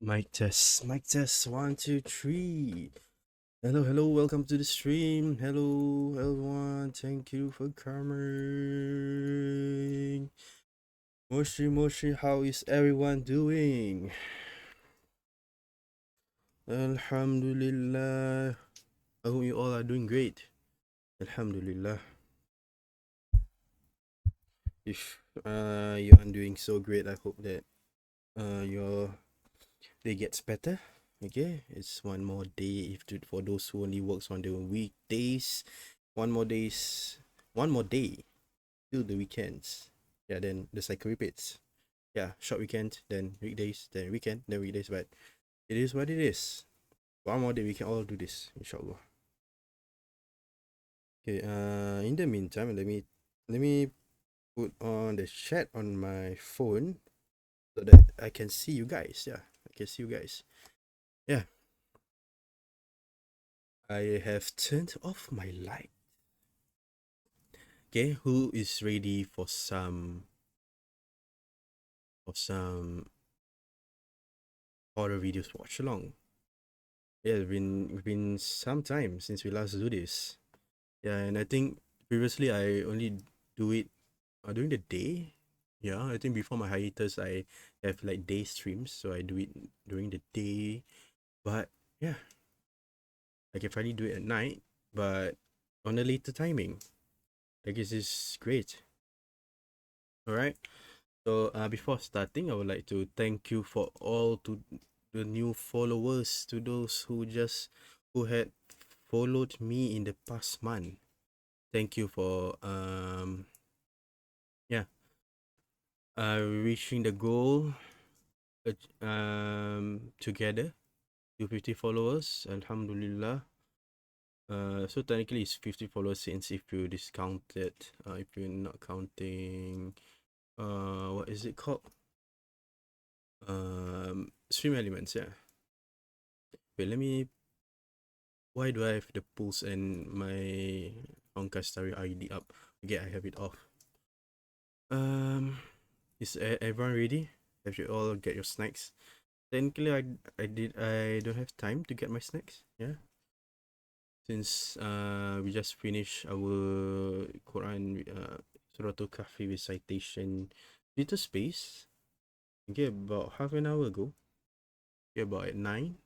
Mic test, one, two, three. Hello, hello, welcome to the stream. Hello, everyone. Thank you for coming. Moshi, Moshi, how is everyone doing? Alhamdulillah. I hope you all are doing great. Alhamdulillah. If you aren't doing so great, I hope that your day gets better. Okay, it's one more day. If for those who only works on the weekdays, one more days, one more day till the weekends. Yeah, then the cycle repeats. Yeah, short weekend, then weekdays, then weekend, then weekdays. But it is what it is. One more day, we can all do this, inshallah. Okay. In the meantime, let me put on the chat on my phone so that I can see you guys. Yeah, I can see you guys. Yeah, I have turned off my light. Okay, who is ready for some horror videos watch along? Yeah, it's been some time since we last do this. Yeah, and I think previously I only do it during the day. Yeah, I think before my hiatus I have like day streams, so I do it during the day. But yeah, I can finally do it at night, but on a later timing. I guess it's great. All right. So before starting, I would like to thank you for all to the new followers, to those who had followed me in the past month. Thank you for yeah reaching the goal together 250 followers. Alhamdulillah. So technically it's 50 followers since if you discounted if you're not counting what is it called, stream elements. Yeah, wait, let me, why do I have the pulse and my Honkai Story ID up? Okay, I have it off. Um, is everyone ready? Have you all get your snacks? Technically, I don't have time to get my snacks. Yeah, since we just finished our Quran Suratul Kahfi recitation little space. Okay, about half an hour ago. Okay, about at 9,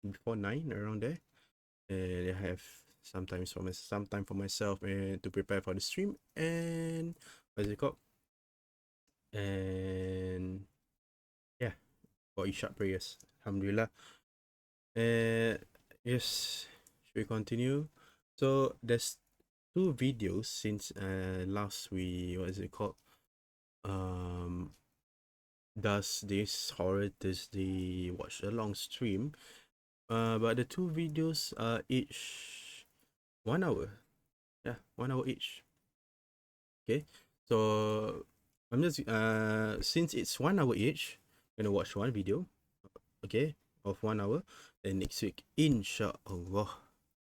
before 9, around there. And I have some time for myself and to prepare for the stream and what's it called? And yeah, for Isha prayers. Alhamdulillah. Uh, yes, should we continue? So there's two videos since last we, what is it called? Um does this horror Thursday watch along stream. But the two videos are each 1 hour. Yeah, 1 hour each. Okay. So I'm just since it's 1 hour each, I'm gonna watch one video, okay, of 1 hour. Then next week, inshallah,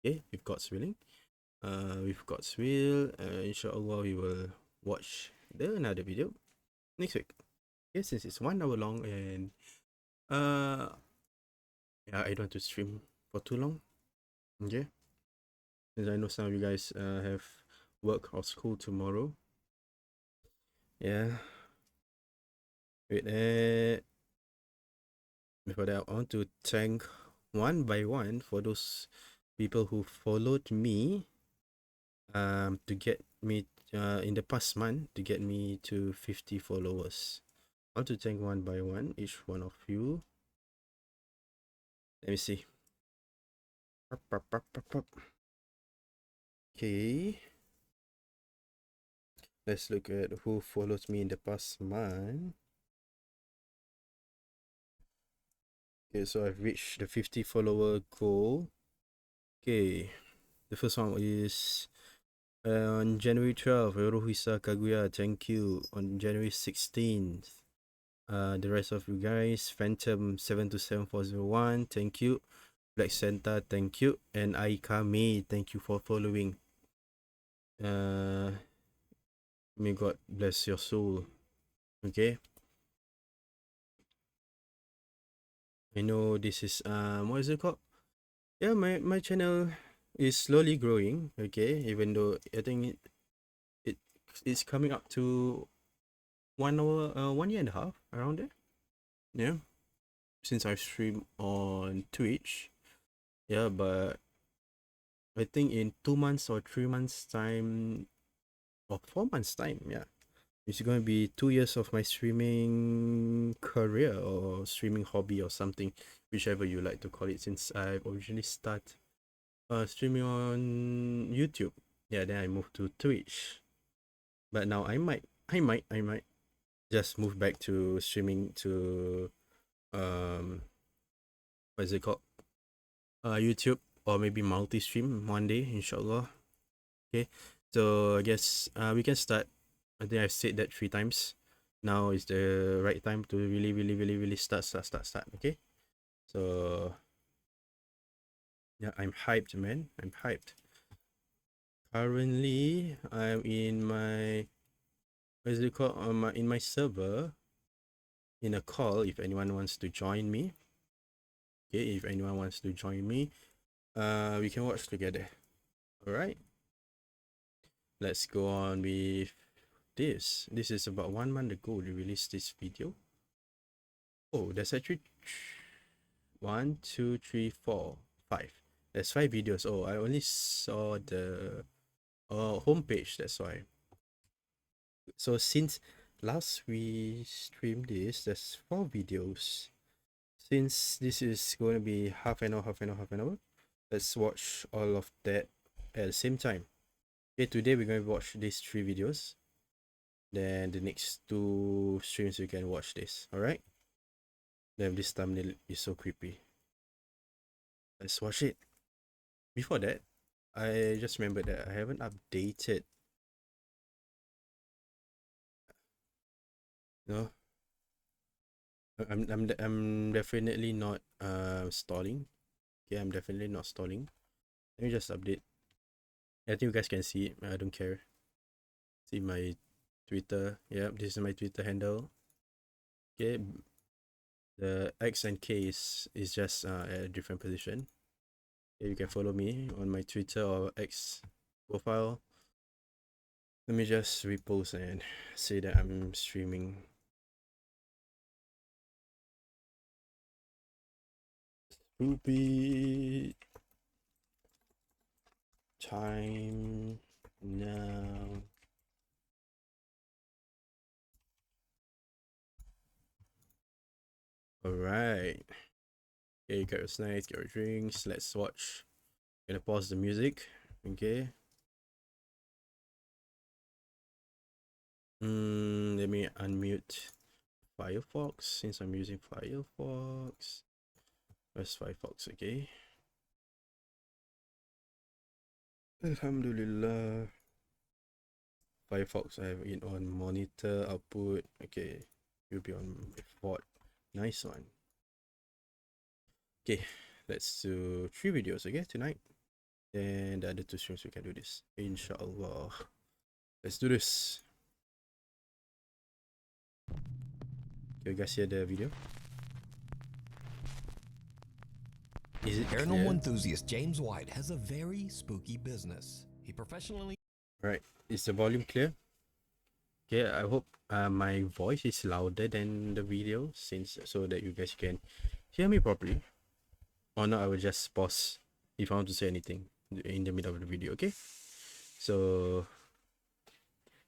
okay, with God's willing, with God's will, inshallah, we will watch the another video next week. Okay, since it's 1 hour long and uh yeah, I don't want to stream for too long. Okay, since I know some of you guys have work or school tomorrow. Yeah. Wait, before that, I want to thank one by one for those people who followed me to get me in the past month to get me to 50 followers. I want to thank one by one each one of you. Let me see. Okay, let's look at who follows me in the past month. Okay, so I've reached the 50 follower goal. Okay, the first one is on January 12th, Yorohisa Kaguya, thank you. On January 16th, the rest of you guys, Phantom 727401, thank you. Black Santa, thank you. And Aika May, thank you for following. May God bless your soul. Okay. I know this is what is it called? Yeah, my channel is slowly growing. Okay, even though I think it it's coming up to 1 hour, 1 year and a half around there. Yeah, since I stream on Twitch. Yeah, but I think in 2 months or 3 months time or 4 months time, yeah, it's going to be 2 years of my streaming career or streaming hobby or something, whichever you like to call it. Since I originally start streaming on YouTube, yeah, then I moved to Twitch, but now I might just move back to streaming to um what is it called, YouTube, or maybe multi-stream one day, inshallah. Okay, so I guess we can start. I think I've said that 3 times. Now is the right time to really start. Okay, so yeah, I'm hyped, man. I'm hyped. Currently, I'm in my what is it called? In my server, in a call. If anyone wants to join me, okay. If anyone wants to join me, we can watch together. All right. Let's go on with this. This is about 1 month ago they released this video. Oh, there's actually 1, 2, 3, 4, 5. There's 5 videos. Oh, I only saw the homepage. That's why. So since last we streamed this, there's 4 videos. Since this is going to be half an hour, let's watch all of that at the same time. Okay, today we're going to watch these 3 videos. Then the next 2 streams you can watch this. All right. Then this thumbnail is so creepy. Let's watch it. Before that, I just remembered that I haven't updated. No, I'm definitely not stalling. Okay, I'm definitely not stalling. Let me just update. I think you guys can see it. I don't care. See my Twitter. Yep, this is my Twitter handle. Okay, the X and K is just at a different position. Okay, you can follow me on my Twitter or X profile. Let me just repost and say that I'm streaming. Spoopy time now. Alright. Okay, get your snacks, get your drinks. Let's watch. Gonna pause the music. Okay. Let me unmute Firefox since I'm using Firefox. Where's Firefox? Okay. Alhamdulillah. Firefox, I have it on monitor output. Okay, you'll be on default. Nice one. Okay, let's do 3 videos again tonight. And the other 2 streams we can do this. Inshallah. Let's do this. Okay, you guys hear the video? Is it Paranormal clear? enthusiast James White has a very spooky business. He professionally... Alright, is the volume clear? Okay, I hope my voice is louder than the video, since so that you guys can hear me properly. Or not, I will just pause if I want to say anything in the middle of the video, okay? So,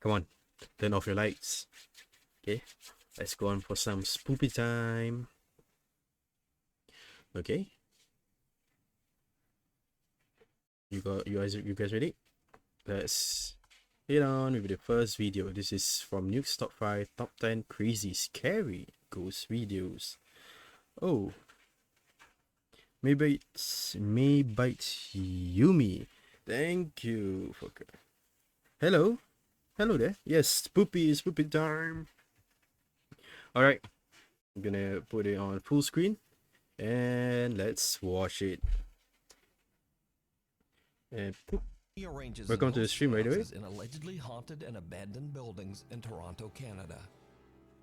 come on, turn off your lights. Okay, let's go on for some spoopy time. Okay, you guys ready? Let's get on with the first video. This is from Nuke's Top 5 Top 10 Crazy Scary Ghost Videos. Oh, maybe it's Yumi. Thank you for... Hello there. Yes, spoopy time. Alright, I'm gonna put it on full screen and let's watch it. And welcome to the stream right away. In allegedly haunted and abandoned buildings in Toronto, Canada.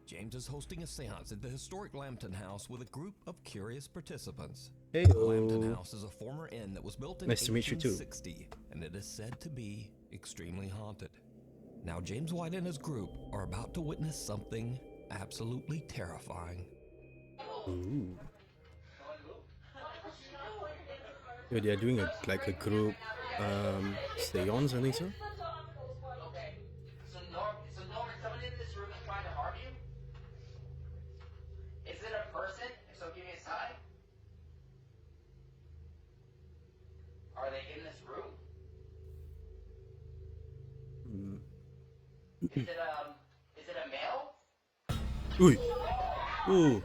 James is hosting a seance at the historic Lambton House with a group of curious participants. Hey, The Lambton House is a former inn that was built in Nice to meet you too. 1860, and it is said to be extremely haunted. Now, James White and his group are about to witness something absolutely terrifying. Ooh. Yo, they are doing a group seance, I think so. Okay. So Norman, someone in this room is trying to harm you? Is it a person? If so, give me a sign. Are they in this room? Is it a male? Ooh. Ooh.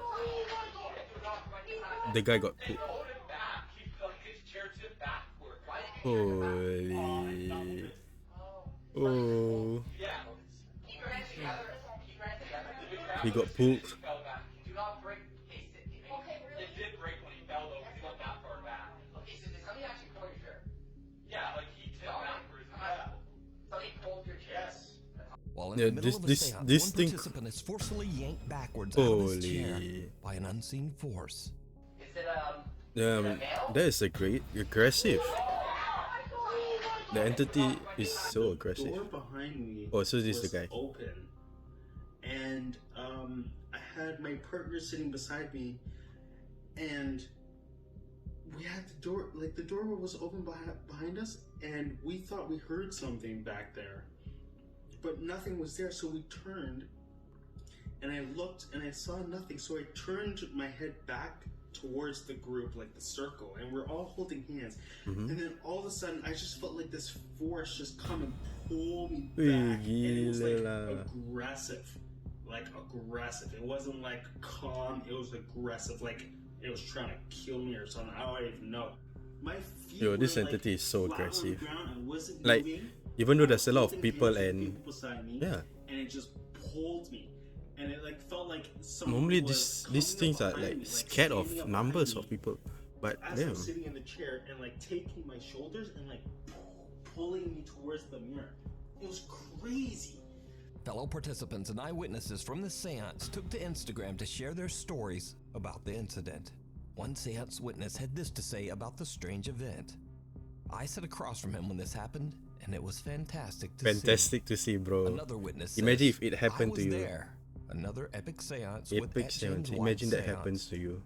The guy got pooped. Hold him back. Keep his chair tipped backward. Holy. Oh. Yeah. Keep your hands together. Keep your hands together. He got pooped. Fell back. Do not break. Okay, really? It did break when he fell though, because he got that far back. Okay, so did somebody actually pull your chair? Yeah, like he tipped backwards. Somebody pulled your chair? Yes. While in the middle of a seance, one thing. participant is forcefully yanked backwards out of his chair Holy. by an unseen force. Is it a male? That is aggressive. The entity is so aggressive. The door behind me Oh, so this is was the guy. open, and I had my partner sitting beside me, and we had the door, like the door was open behind us, and we thought we heard something back there, but nothing was there. So we turned, and I looked, and I saw nothing. So I turned my head back towards the group, like the circle, and we're all holding hands. And then all of a sudden I just felt like this force just come and pull me back, and it was like aggressive. It wasn't like calm, it was aggressive, like it was trying to kill me or something. I don't even know. My feet Yo, this were, entity is so flat on the aggressive. ground. I wasn't Like, moving. even though there's a lot of Holding people hands with and people beside me, yeah. and it just pulled me. And it like felt like someone Normally was these coming things up are behind like me, scared of standing up numbers behind of me people. But as damn. I'm sitting in the chair and like taking my shoulders and like pulling me towards the mirror. It was crazy. Fellow participants and eyewitnesses from the seance took to Instagram to share their stories about the incident. One seance witness had this to say about the strange event. I sat across from him when this happened, and it was fantastic to see. Bro. Another witness Imagine says, if it happened I to was you. there. Another epic seance with Epic seance. Imagine that happens to you.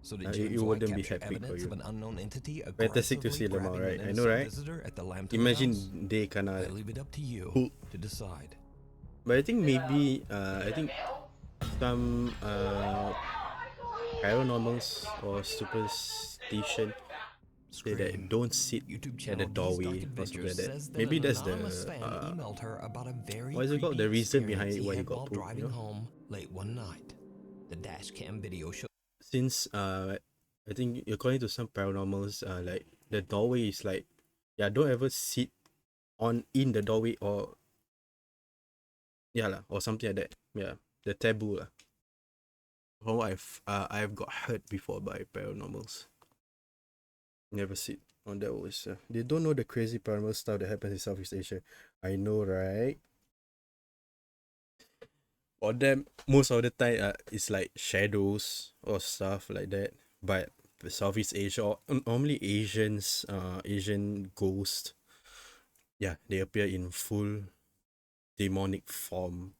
So did It James White wouldn't be capture happy for evidence you. of an unknown entity Fantastic to see aggressively them out, grabbing right? an I know, innocent right? visitor at the Lambton Imagine House? they I kinda leave it up to you pull. to decide. But I think maybe I think some paranormals or superstition say that don't sit YouTube at channel the doorway Dark or something Adventures like that. says that Maybe an that's the anonymous fan emailed her about a very what is it called? The creepy reason behind experience it he why he had got while pooped, driving you know? home late one night. The dash cam video shows Since I think according to some paranormals, like the doorway is like, yeah, don't ever sit in the doorway or yeah lah, or something like that. Yeah, the taboo lah. From what I've got heard before by paranormals. Never sit on that always. They don't know the crazy paranormal stuff that happens in Southeast Asia. I know, right? For them, most of the time, it's like shadows or stuff like that. But Southeast Asia, or normally Asians, Asian ghosts, yeah, they appear in full demonic form,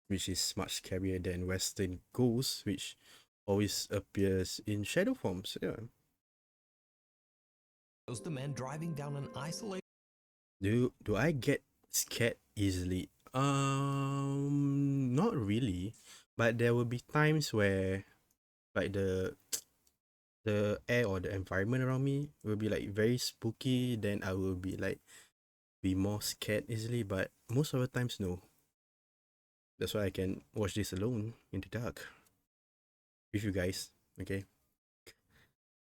which is much scarier than Western ghosts, which always appears in shadow forms. Yeah. the man driving down an isolated Do I get scared easily? Not really, but there will be times where, like the air or the environment around me will be like very spooky. Then I will be more scared easily. But most of the times, no. That's why I can watch this alone in the dark with you guys. Okay.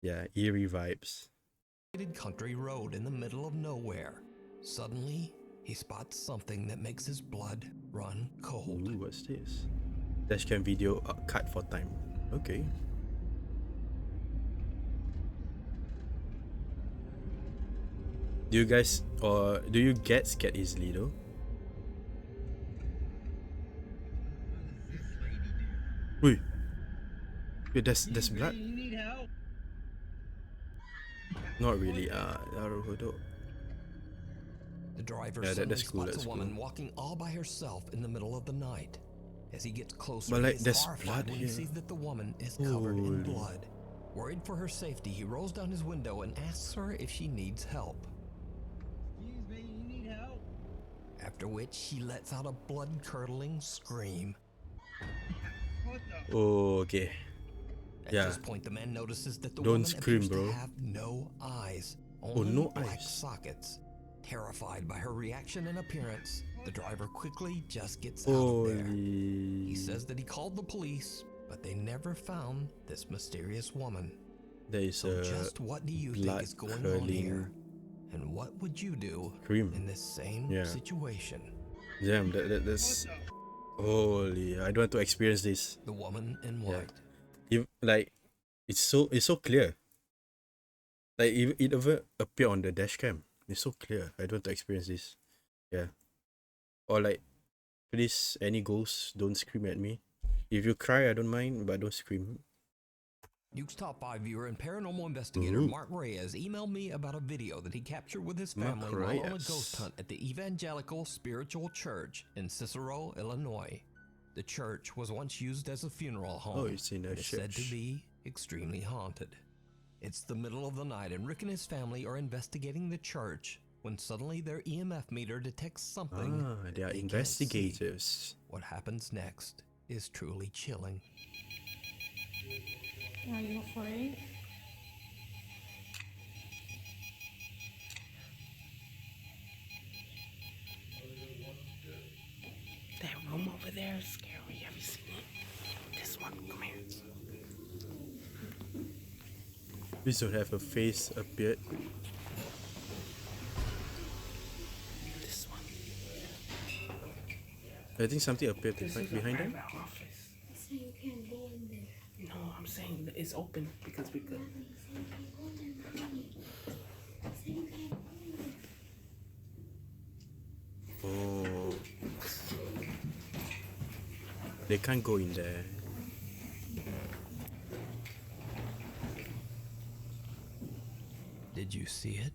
Yeah, eerie vibes. country road in the middle of nowhere. Suddenly, he spots something that makes his blood run cold. Ooh, what's this? Dashcam video cut for time. Okay. Do you guys or do you get scared easily though? Wait, wait, that's blood? You need help. Not really. Naruhodo. The driver Yeah, suddenly that's cool. spots That's a cool. woman walking all by herself in the middle of the night. As he gets closer, But, like, he is there's horrified blood when he here. sees that the woman is covered in Holy. blood. Worried for her safety, he rolls down his window and asks her if she needs help. Excuse me, you need help. After which, she lets out a blood-curdling scream. What the? Oh, okay. At Yeah. this point, the man notices that the Don't woman scream, appears bro. to have no eyes, Oh, only no black eyes. sockets. Terrified by her reaction and appearance, the driver quickly just gets out of there. Holy. He says that he called the police, but they never found this mysterious woman. There is So a just what do you think is going on here? And what would you do scream. in this same Yeah. situation? Damn, that's holy. I don't want to experience this. The woman in Yeah. white. If like, it's so clear. Like it ever appear on the dash cam. It's so clear. I don't want to experience this. Yeah. Or like, please, any ghosts, don't scream at me. If you cry, I don't mind, but don't scream. Duke's Top 5 viewer and paranormal investigator Ooh. Mark Reyes emailed me about a video that he captured with his Mark family while on a Reyes. ghost hunt at the Evangelical Spiritual Church in Cicero, Illinois. The church was once used as a funeral home. Oh, it's in a and is said to church. be extremely haunted. It's the middle of the night and Rick and his family are investigating the church when suddenly their EMF meter detects something. Ah, they are they can't see. investigators. What happens next is truly chilling. Are you afraid? That room over there is scary. Have you seen it? This one, come here. Please don't have a face appeared. This one. I think something appeared This is behind the them. private office. So you can't go in there. No, I'm saying that it's open because we could. Mommy, so you can't go in there, Mommy. So you can't go in there. Oh. They can't go in there. Did you see it?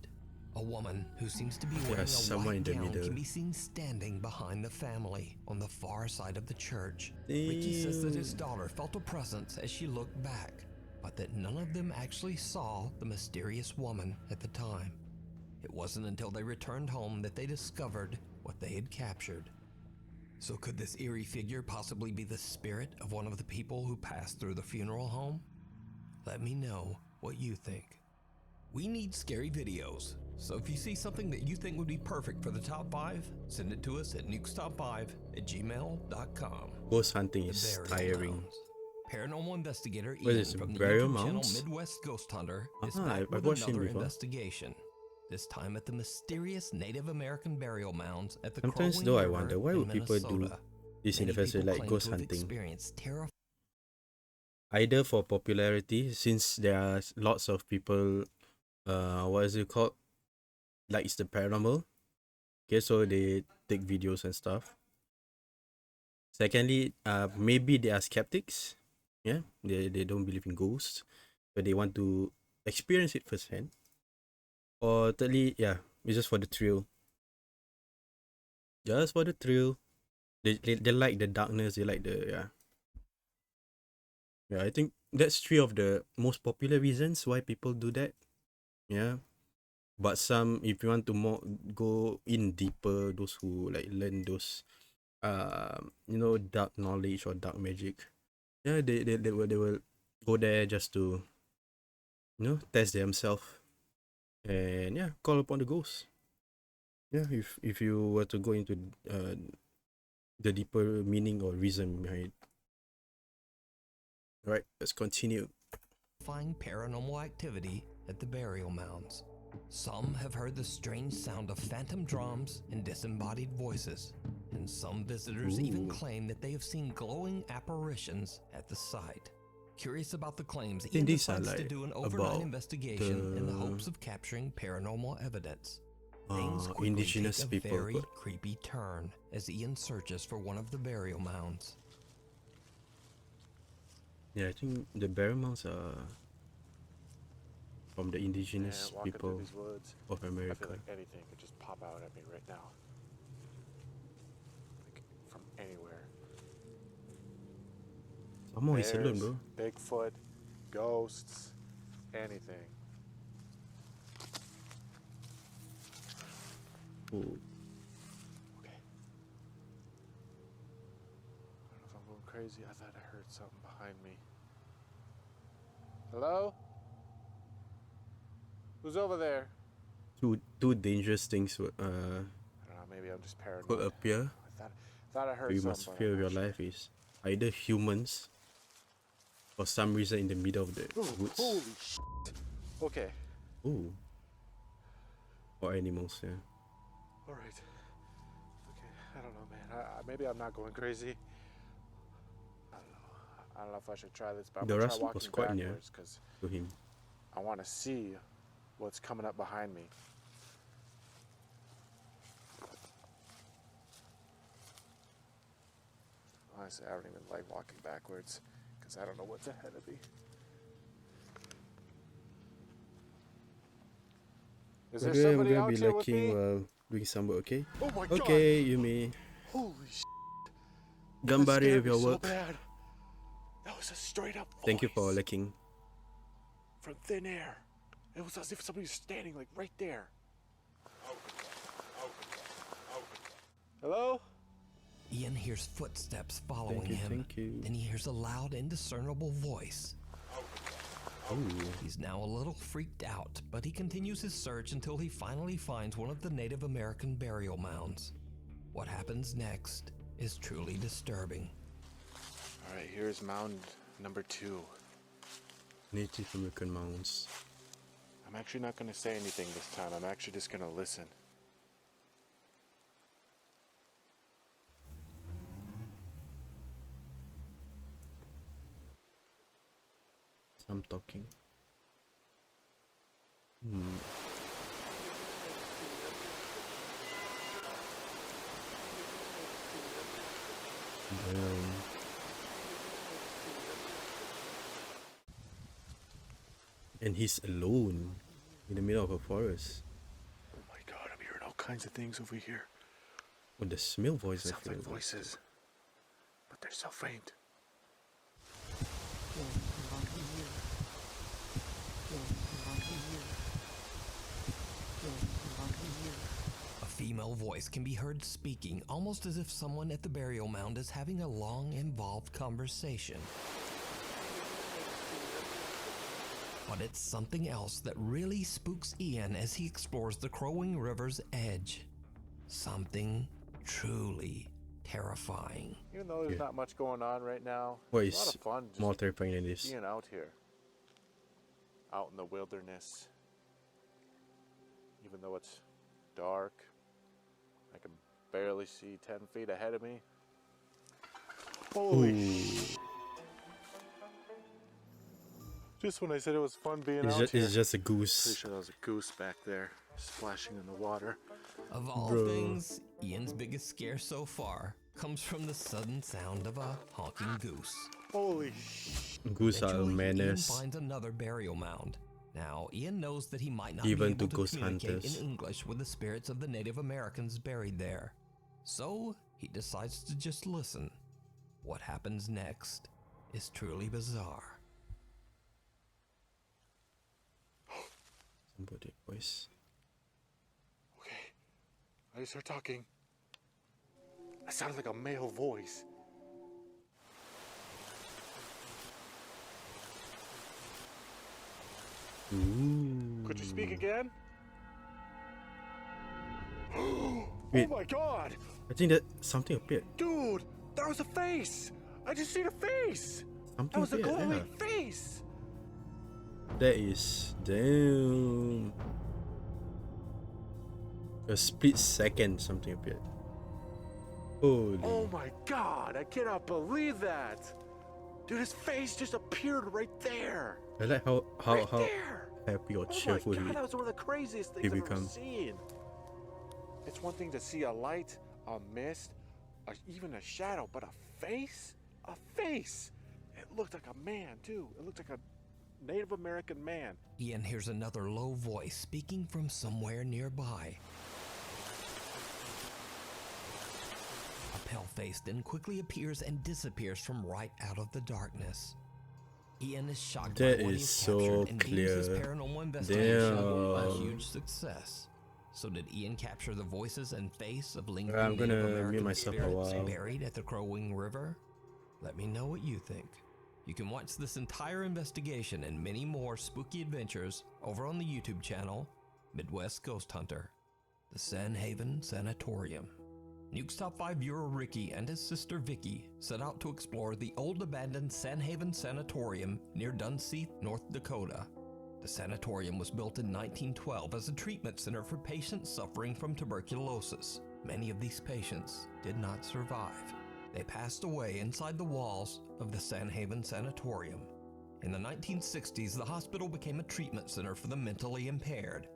A woman who seems to be wearing a someone white in the gown middle. can be seen standing behind the family on the far side of the church. Ricky says that his daughter felt a presence as she looked back, but that none of them actually saw the mysterious woman at the time. It wasn't until they returned home that they discovered what they had captured. So could this eerie figure possibly be the spirit of one of the people who passed through the funeral home? Let me know what you think. We need scary videos, so if you see something that you think would be perfect for the top 5, send it to us at nukestop5@gmail.com. Ghost hunting The is Burial tiring. Mounds. Paranormal investigator What Ian is it, from the Burial YouTube channel Mounds? Midwest Ghost Hunter is Ah, back I've with watched him another before. investigation. This time at the mysterious Native American burial mounds at the Sometimes Crow though, I Wing wonder, River why in would people do Minnesota. this in the Many first place, people like claim ghost to have hunting? experienced terrifying Either for popularity, since there are lots of people, what is it called? Like it's the paranormal. Okay, so they take videos and stuff. Secondly, maybe they are skeptics. Yeah, they don't believe in ghosts, but they want to experience it firsthand. Or thirdly, yeah, it's just for the thrill. Just for the thrill. They like the darkness. They like the yeah. I think that's 3 of the most popular reasons why people do that. Yeah. But some, if you want to more go in deeper, those who like learn those dark knowledge or dark magic, yeah, they will go there just to test themselves and yeah, call upon the ghosts. Yeah, if you were to go into the deeper meaning or reason behind it. Right, let's continue. paranormal activity at the burial mounds. Some have heard the strange sound of phantom drums and disembodied voices, and some visitors even Ooh. claim that they have seen glowing apparitions at the site. Curious about the claims, think Ian these are decides to like do an overnight about investigation in the the hopes of capturing paranormal evidence. Things quickly indigenous take a people. very creepy turn as Ian searches for one of the burial mounds. Yeah, I think the burial mounds are from the indigenous walking through people these woods, of I America. feel like anything could just pop out at me right now. Like from anywhere. Someone is alone, Bears, bro. Bigfoot, ghosts, anything. Oh, Okay. I don't know if I'm going crazy. I thought I heard something behind me. Hello? Who's over there? two dangerous things would I don't know, maybe I'm just could paranoid. appear. Thought I heard You something. must but fear I'm your not sure. life is either humans for some reason in the middle of the Ooh, woods. holy shit. Okay. Ooh. Or animals, yeah. All right. Okay. I don't know, man. Maybe I'm not going crazy. I don't know if I should try this, but I'm The gonna try rustling was walking quite near backwards because to him. I want to see what's coming up behind me. Honestly, I don't even like walking backwards because I don't know what's ahead of me. Is there Okay, I'm somebody gonna out be here with lurking me? while doing some work, okay? Oh my god! Okay, Yumi. Holy shit! That Gambare scared with me your so work. bad. That was a straight up voice. Thank you for lurking. From thin air. It was as if somebody was standing like right there. Hello? Ian hears footsteps following Thank you, him. thank you. Then he hears a loud, indiscernible voice. Ooh. He's now a little freaked out, but he continues his search until he finally finds one of the Native American burial mounds. What happens next is truly disturbing. All right, here's mound number 2. Native American mounds. I'm actually not going to say anything this time. I'm actually just going to listen. I'm talking. Hmm. Damn. And he's alone in the middle of a forest. Oh my god, I'm hearing all kinds of things over here. With the smell voice, I Sounds feel. like voices, but they're so faint. A female voice can be heard speaking almost as if someone at the burial mound is having a long, involved conversation. But it's something else that really spooks Ian as he explores the Crowing River's edge. Something truly terrifying. Even though there's Yeah. not much going on right now, What it's a lot is of fun just more terrifying than this? being out here. Out in the wilderness. Even though it's dark, I can barely see 10 feet ahead of me. Holy Just when I said it was fun being out here. It's just a Pretty goose. sure that was a goose back there, splashing in the water. Of all Bro. things, Ian's biggest scare so far comes from the sudden sound of a honking goose. Holy Goose are Eventually, Ian menace. finds another burial mound. Now, Ian knows that he might not Even be able to to ghost communicate hunters. in English with the spirits of the Native Americans buried there. So, he decides to just listen. What happens next is truly bizarre. Somebody voice. Okay, I just heard talking. That sounded like a male voice. Ooh. Could you speak again? Oh Wait. my god! I think that something appeared. Dude, that was a face! I just seen a face! That Something was a appeared, glowing yeah. face! That is damn. A split second, something appeared. Holy. Oh my god, I cannot believe that! Dude, his face just appeared right there! I like how Right there! happy or Oh my cheerful god, he. that was one of the craziest things he I've ever becomes. seen. It's one thing to see a light, a mist, even a shadow, but a face? A face! It looked like a man, too. It looked like a Native American man. Ian hears another low voice speaking from somewhere nearby. A pale face then quickly appears and disappears from right out of the darkness. Ian is shocked That by what is he's so captured and deems his clear. paranormal investigation a Damn. huge success. So did Ian capture the voices and face of lingering I'm gonna Native mute American myself a spirits while. buried at the Crowing River? Let me know what you think. You can watch this entire investigation and many more spooky adventures over on the YouTube channel, Midwest Ghost Hunter, the Sanhaven Sanatorium. Nuke's Top 5 viewer Ricky and his sister Vicky set out to explore the old abandoned Sanhaven Sanatorium near Dunseith, North Dakota. The sanatorium was built in 1912 as a treatment center for patients suffering from tuberculosis. Many of these patients did not survive. They passed away inside the walls of the Sanhaven Sanatorium. In the 1960s, the hospital became a treatment center for the mentally impaired.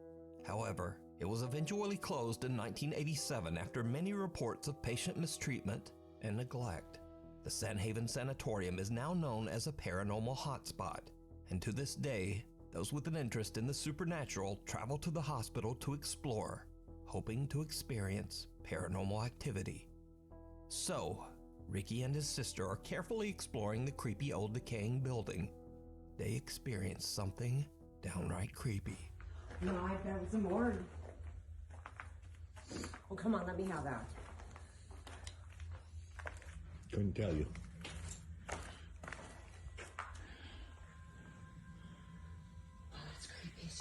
However, it was eventually closed in 1987 after many reports of patient mistreatment and neglect. The Sanhaven Sanatorium is now known as a paranormal hotspot, and to this day, those with an interest in the supernatural travel to the hospital to explore, hoping to experience paranormal activity. So, Ricky and his sister are carefully exploring the creepy old decaying building. They experience something downright creepy. No, I found some more. Oh, come on, let me have that. Couldn't tell you. Oh, that's creepy as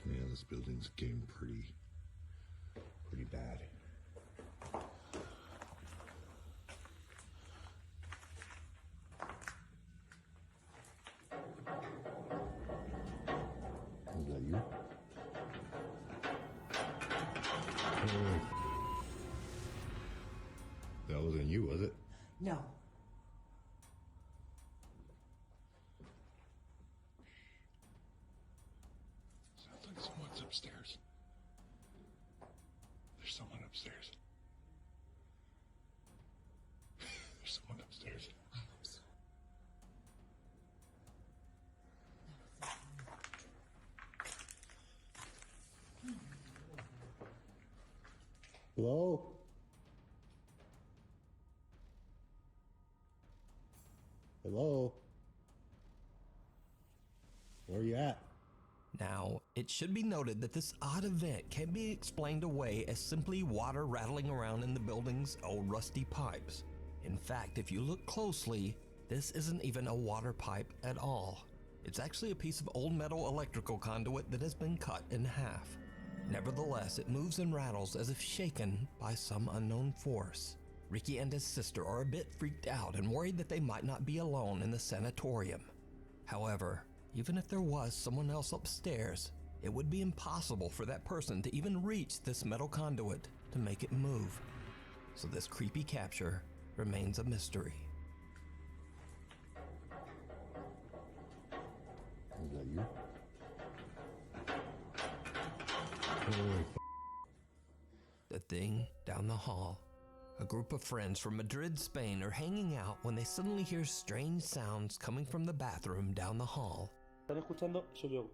Yeah, this building's getting pretty bad. Was that you? That wasn't you, was it? No. Sounds like someone's upstairs. There's someone upstairs. There's someone upstairs. I hope so. Hello? Hello? Where you at? Now, it should be noted that this odd event can be explained away as simply water rattling around in the building's old rusty pipes. In fact, if you look closely, this isn't even a water pipe at all. It's actually a piece of old metal electrical conduit that has been cut in half. Nevertheless, it moves and rattles as if shaken by some unknown force. Ricky and his sister are a bit freaked out and worried that they might not be alone in the sanatorium. However, even if there was someone else upstairs, it would be impossible for that person to even reach this metal conduit to make it move. So this creepy capture remains a mystery. Is that you? The thing down the hall. A group of friends from Madrid, Spain are hanging out when they suddenly hear strange sounds coming from the bathroom down the hall. ¿Están escuchando? Soy yo.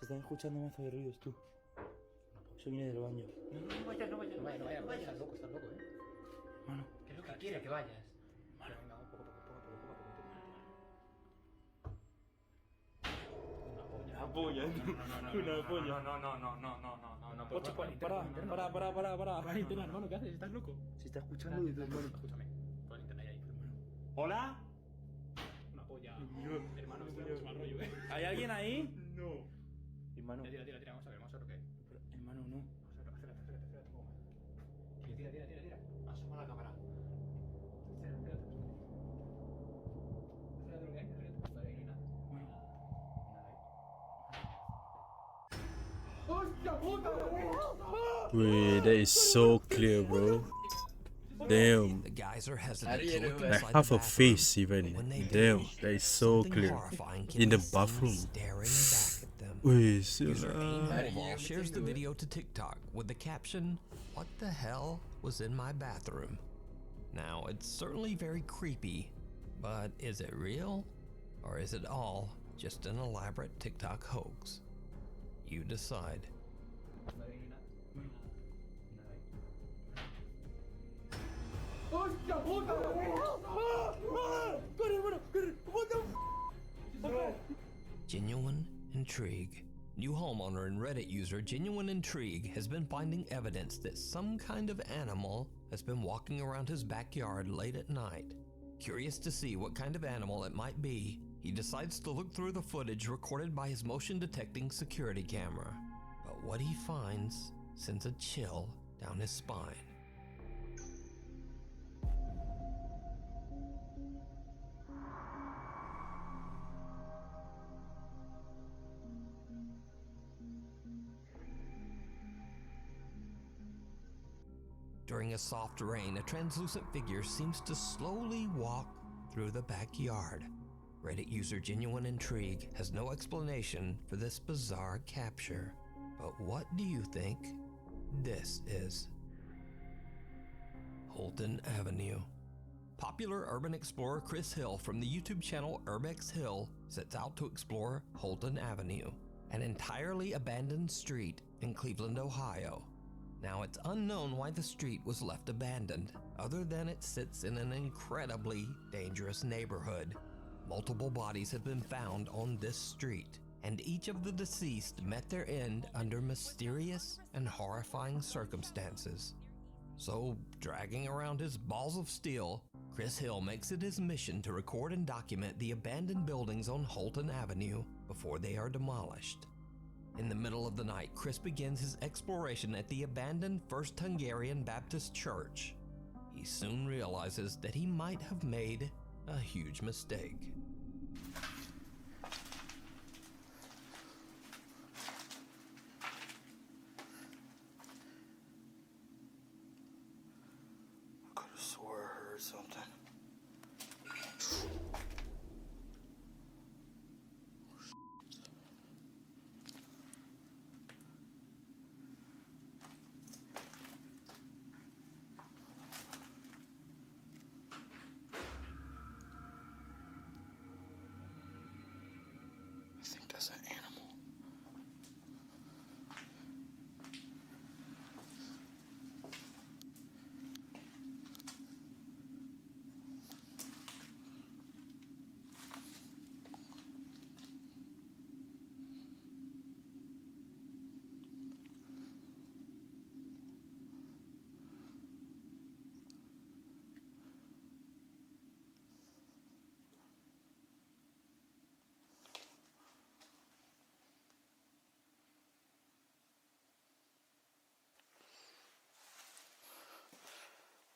Se están escuchando mazo de ruidos, tú. Eso viene del baño. No vayas, estás loco, Mano. ¿Qué es lo que quiere que vayas? Mano. Venga, poco. Una polla. Una polla. No. Ocho, para. Pon internet, hermano, ¿qué haces? ¿Estás loco? Se está escuchando desde el baño. Escúchame, pon internet ahí, hermano. ¿Hola? Una polla. Hermano, esto es mal rollo, ¿Hay alguien ahí? No. Hermano. Tira, vamos a ver lo que es. Hermano, no. Acércate un poco más. Tira. Asoma la cámara. Acércate lo que hay, Vale, ahí no hay nada. Wait, that is so clear, bro. Damn. The guys are hesitant to look Like inside half the a bathroom, face but even. when they Damn, do, that is so something clear. horrifying can In the be seen bathroom. staring back at them. Wait, User Aim shares the video to TikTok with the caption, "What the hell was in my bathroom?" Now, it's certainly very creepy, But is it real? Or is it all just an elaborate TikTok hoax? You decide. Genuine Intrigue. New homeowner and Reddit user Genuine Intrigue has been finding evidence that some kind of animal has been walking around his backyard late at night. Curious to see what kind of animal it might be, he decides to look through the footage recorded by his motion detecting security camera. But what he finds sends a chill down his spine. During a soft rain, a translucent figure seems to slowly walk through the backyard. Reddit user Genuine Intrigue has no explanation for this bizarre capture. But what do you think this is? Holton Avenue. Popular urban explorer Chris Hill from the YouTube channel Urbex Hill sets out to explore Holton Avenue, an entirely abandoned street in Cleveland, Ohio. Now, it's unknown why the street was left abandoned, other than it sits in an incredibly dangerous neighborhood. Multiple bodies have been found on this street, and each of the deceased met their end under mysterious and horrifying circumstances. So, dragging around his balls of steel, Chris Hill makes it his mission to record and document the abandoned buildings on Holton Avenue before they are demolished. In the middle of the night, Chris begins his exploration at the abandoned First Hungarian Baptist Church. He soon realizes that he might have made a huge mistake. I could have swore I heard something. I think that's an animal.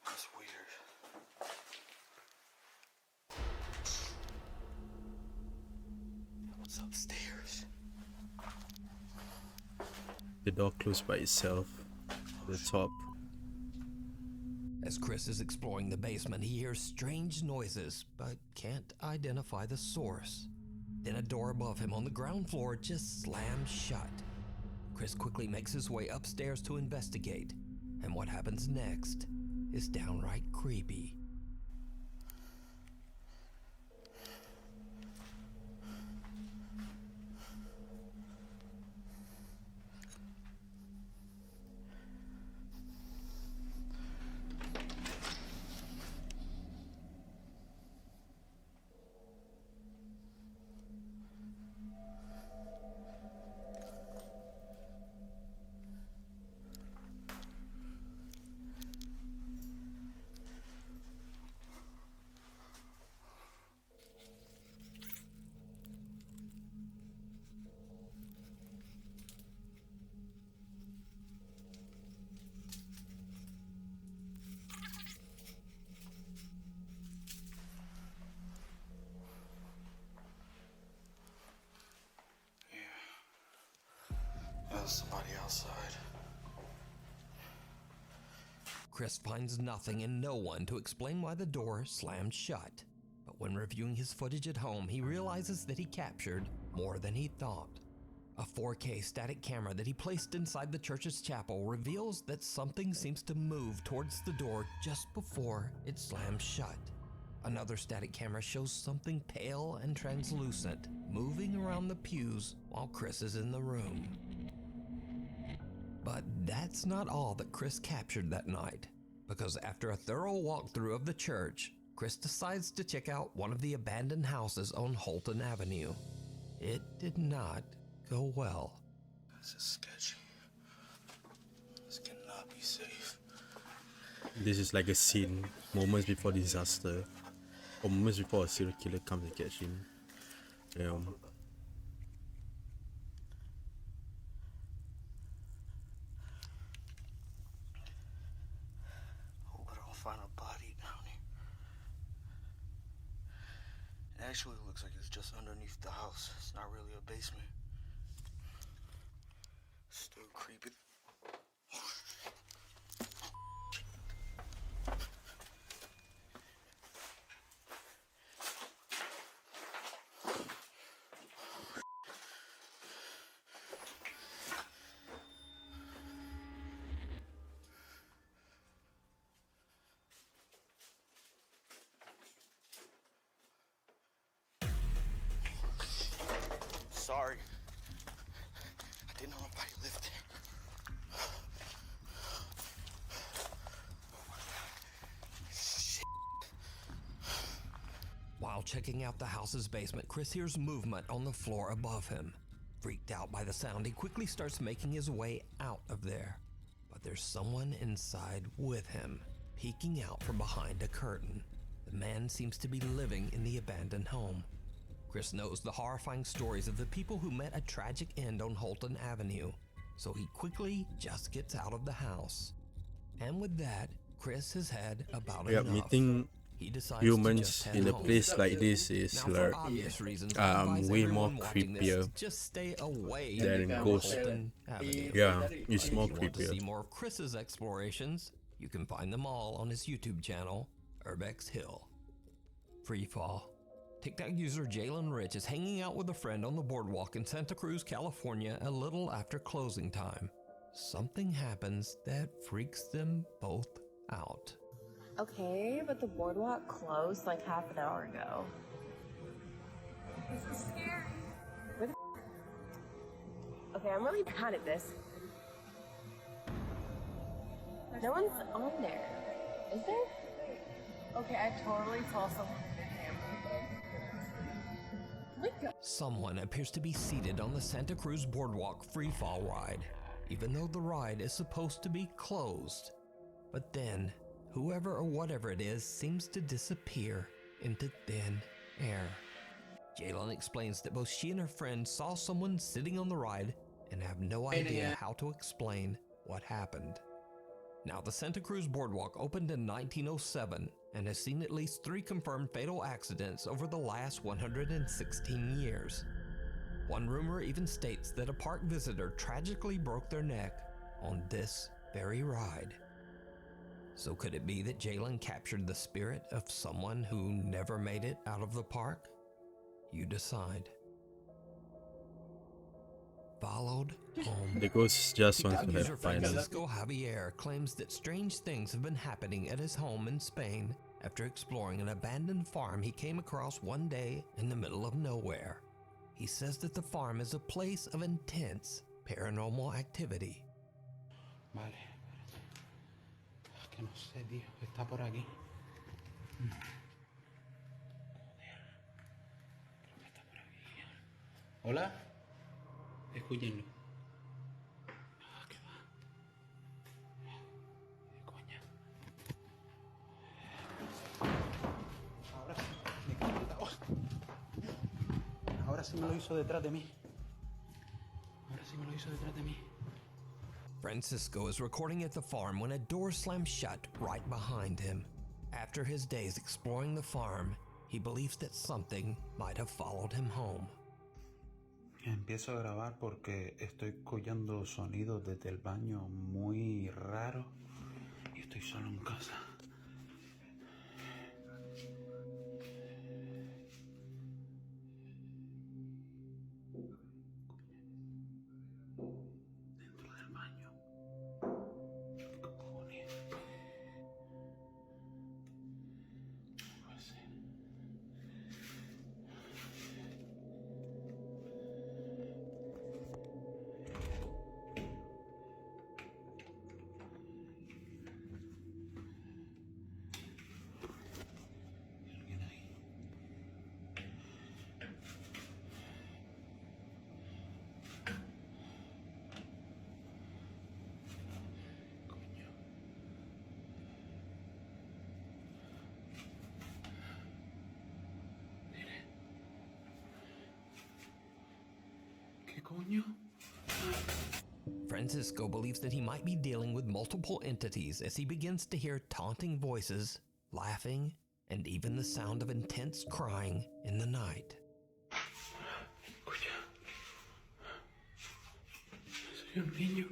That's weird. What's upstairs? The door closed by itself at the top. As Chris is exploring the basement, he hears strange noises, but can't identify the source. Then a door above him on the ground floor just slams shut. Chris quickly makes his way upstairs to investigate, and what happens next is downright creepy. There's somebody outside. Chris finds nothing and no one to explain why the door slammed shut. But when reviewing his footage at home, he realizes that he captured more than he thought. A 4K static camera that he placed inside the church's chapel reveals that something seems to move towards the door just before it slams shut. Another static camera shows something pale and translucent moving around the pews while Chris is in the room. But that's not all that Chris captured that night, because after a thorough walkthrough of the church, Chris decides to check out one of the abandoned houses on Holton Avenue. It did not go well. This is sketchy. This cannot be safe. This is like a scene, moments before disaster, or moments before a serial killer comes to catch him. Hope I don't find a body down here. It actually looks like it's just underneath the house. It's not really a basement. Still creepy. Sorry. I didn't know nobody lived there. Shit. While checking out the house's basement, Chris hears movement on the floor above him. Freaked out by the sound, he quickly starts making his way out of there. But there's someone inside with him, peeking out from behind a curtain. The man seems to be living in the abandoned home. Chris knows the horrifying stories of the people who met a tragic end on Holton Avenue, so he quickly just gets out of the house. And with that, Chris has had about enough. Meeting He decides humans to just head in a home. place like this is Now, like for obvious reasons, I advise way everyone more watching this creepier to just stay away than from Ghost. Holton Avenue. Yeah, it's If more you want to see creepier. more of Chris's explorations, you can find them all on his YouTube channel, Urbex Hill. Freefall. TikTok user Jalen Rich is hanging out with a friend on the boardwalk in Santa Cruz, California a little after closing time. Something happens that freaks them both out. Okay, but the boardwalk closed like half an hour ago. This is scary. Where the Okay, I'm really bad at this. No one's on there. Is there? Okay, I totally saw someone in the camera. Someone appears to be seated on the Santa Cruz Boardwalk freefall ride, even though the ride is supposed to be closed. But then, whoever or whatever it is seems to disappear into thin air. Jalen explains that both she and her friend saw someone sitting on the ride and have no idea how to explain what happened. Now, the Santa Cruz Boardwalk opened in 1907 and has seen at least 3 confirmed fatal accidents over the last 116 years. One rumor even states that a park visitor tragically broke their neck on this very ride. So could it be that Jalen captured the spirit of someone who never made it out of the park? You decide. Followed home. The ghost just wants TikTok to user have fun. Francisco Javier claims that strange things have been happening at his home in Spain after exploring an abandoned farm he came across one day in the middle of nowhere. He says that the farm is a place of intense paranormal activity. Vale. Que no sé, tío. Está por aquí. Joder. Creo que está por aquí. Hola. Escúchenlo. Ah, qué va. Coña. Ahora sí. Me cago en la- ¡Oh! Ahora sí me lo hizo detrás de mí. Ahora sí me lo hizo detrás de mí. Francisco is recording at the farm when a door slams shut right behind him. After his days exploring the farm, he believes that something might have followed him home. Empiezo a grabar porque estoy escuchando sonidos desde el baño muy raros y estoy solo en casa. Dentro del baño. ¿Qué cojones? No puede ser. coño? Francisco believes that he might be dealing with multiple entities as he begins to hear taunting voices, laughing, and even the sound of intense crying in the night. Escucha. Soy un niño.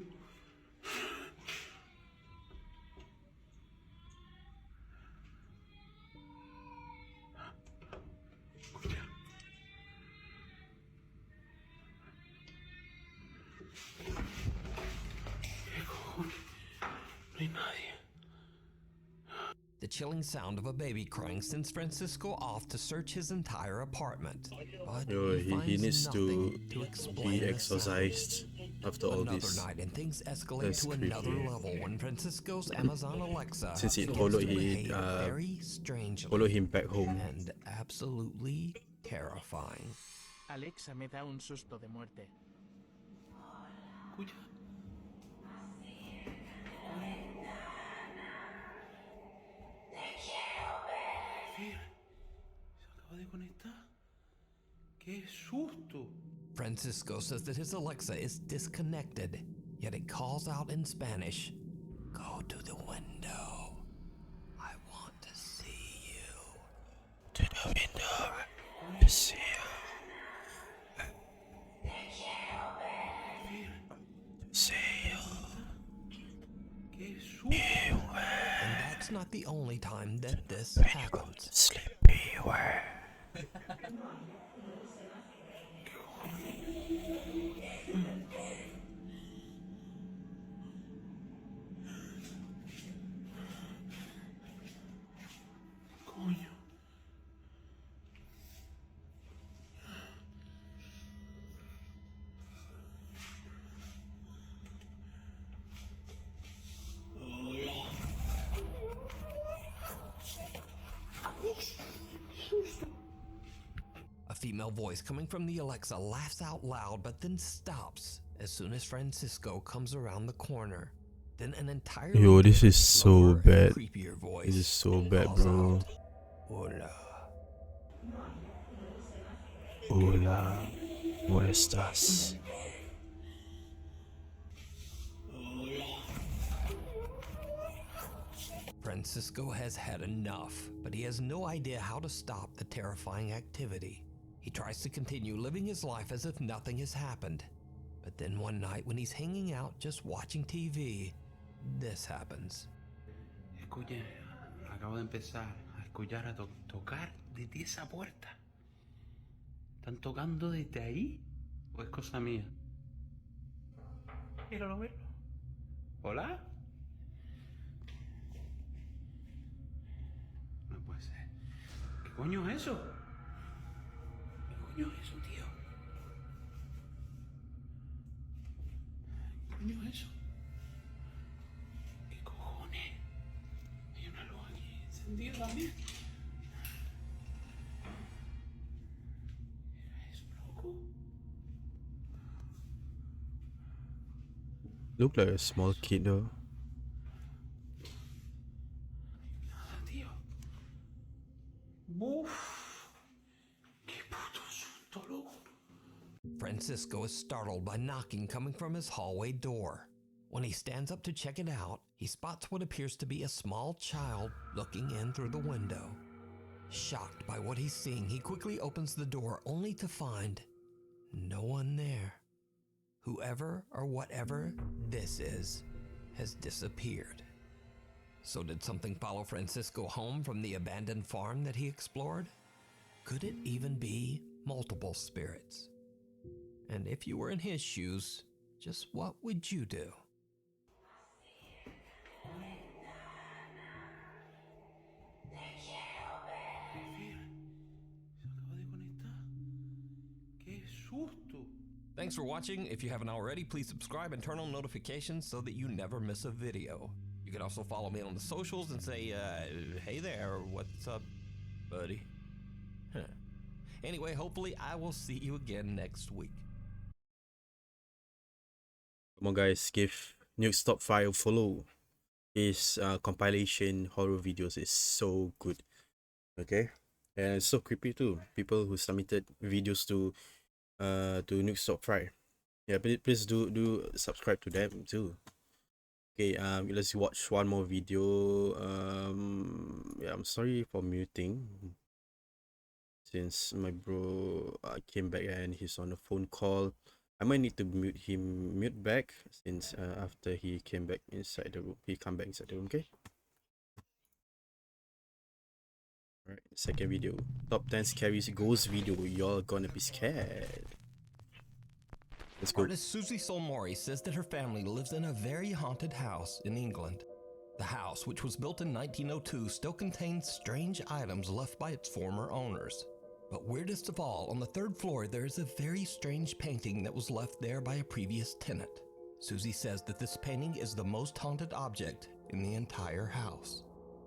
Escucha. ¿Qué cojones? No hay nadie. The chilling sound of a baby crying sends Francisco off to search his entire apartment, but Yo, he he finds needs nothing to be explain the sound. exorcised after all Another this. night and things escalate That's to another creepy. level when Francisco's Amazon Alexa Since it begins followed to he behave very strangely followed him back home. and absolutely terrifying. Alexa me da un susto de muerte. Escucha. Fer, se acaba de conectar. ¡Qué susto! Francisco says that his Alexa is disconnected, yet it calls out in Spanish, "Go to the window. I want to see you." To the window to see you. To see you. ¡Qué susto! And that's not the only time that this happens. Sleepy where? Coño. A female voice coming from the Alexa laughs out loud but then stops as soon as Francisco comes around the corner. Then an entirely Yo, this is different, so slower and bad. creepier voice. This is so bad, calls bro. out, "Hola." Hola, ¿cómo estás? Francisco has had enough, but he has no idea how to stop the terrifying activity. He tries to continue living his life as if nothing has happened. But then one night when he's hanging out just watching TV, this happens. Escuche, acabo de empezar a escuchar a tocar desde esa puerta. ¿Están tocando desde ahí? ¿O es cosa mía? Míralo, míralo. ¿Hola? No puede ser. ¿Qué coño es eso? ¿Qué coño es eso, tío? ¿Qué coño es eso? ¿Qué cojones? Hay una luz aquí encendida también. ¿Es loco? Look like a small kid though. Nada, tío. Uf. Qué puto susto, loco. Francisco is startled by knocking coming from his hallway door. When he stands up to check it out, he spots what appears to be a small child looking in through the window. Shocked by what he's seeing, he quickly opens the door only to find no one there. Whoever or whatever this is has disappeared. So did something follow Francisco home from the abandoned farm that he explored? Could it even be multiple spirits? And if you were in his shoes, just what would you do? ¡Qué susto! Thanks for watching. If you haven't already, please subscribe and turn on notifications so that you never miss a video. You can also follow me on the socials and say, hey there, what's up, buddy? Huh. Anyway, hopefully I will see you again next week. Come on, guys, give Nuke's Top 5 a follow. His compilation horror videos is so good. Okay, and it's so creepy too. People who submitted videos to Nuke's Top 5. Yeah, please do subscribe to them too. Okay, let's watch one more video. Yeah, I'm sorry for muting since my bro came back and he's on a phone call. I might need to mute back since after he came back inside the room. He come back inside the room. Okay. All right. Second video. Top 10 scary ghost video. You're gonna be scared. Let's go. Artist Susie Solmori says that her family lives in a very haunted house in England. The house, which was built in 1902, still contains strange items left by its former owners. But weirdest of all, on the 3rd floor, there is a very strange painting that was left there by a previous tenant. Susie says that this painting is the most haunted object in the entire house.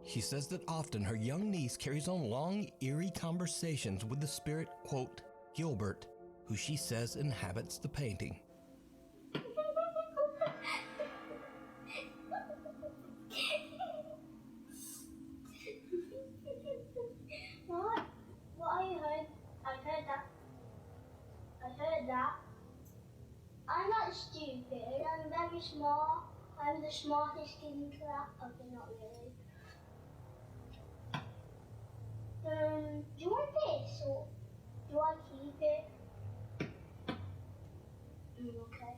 She says that often her young niece carries on long, eerie conversations with the spirit, quote, Gilbert, who she says inhabits the painting. What I heard? I heard that. I heard that. I'm not stupid. I'm very smart. I'm the smartest in class. Okay, not really. Do you want this or do I keep it? Okay.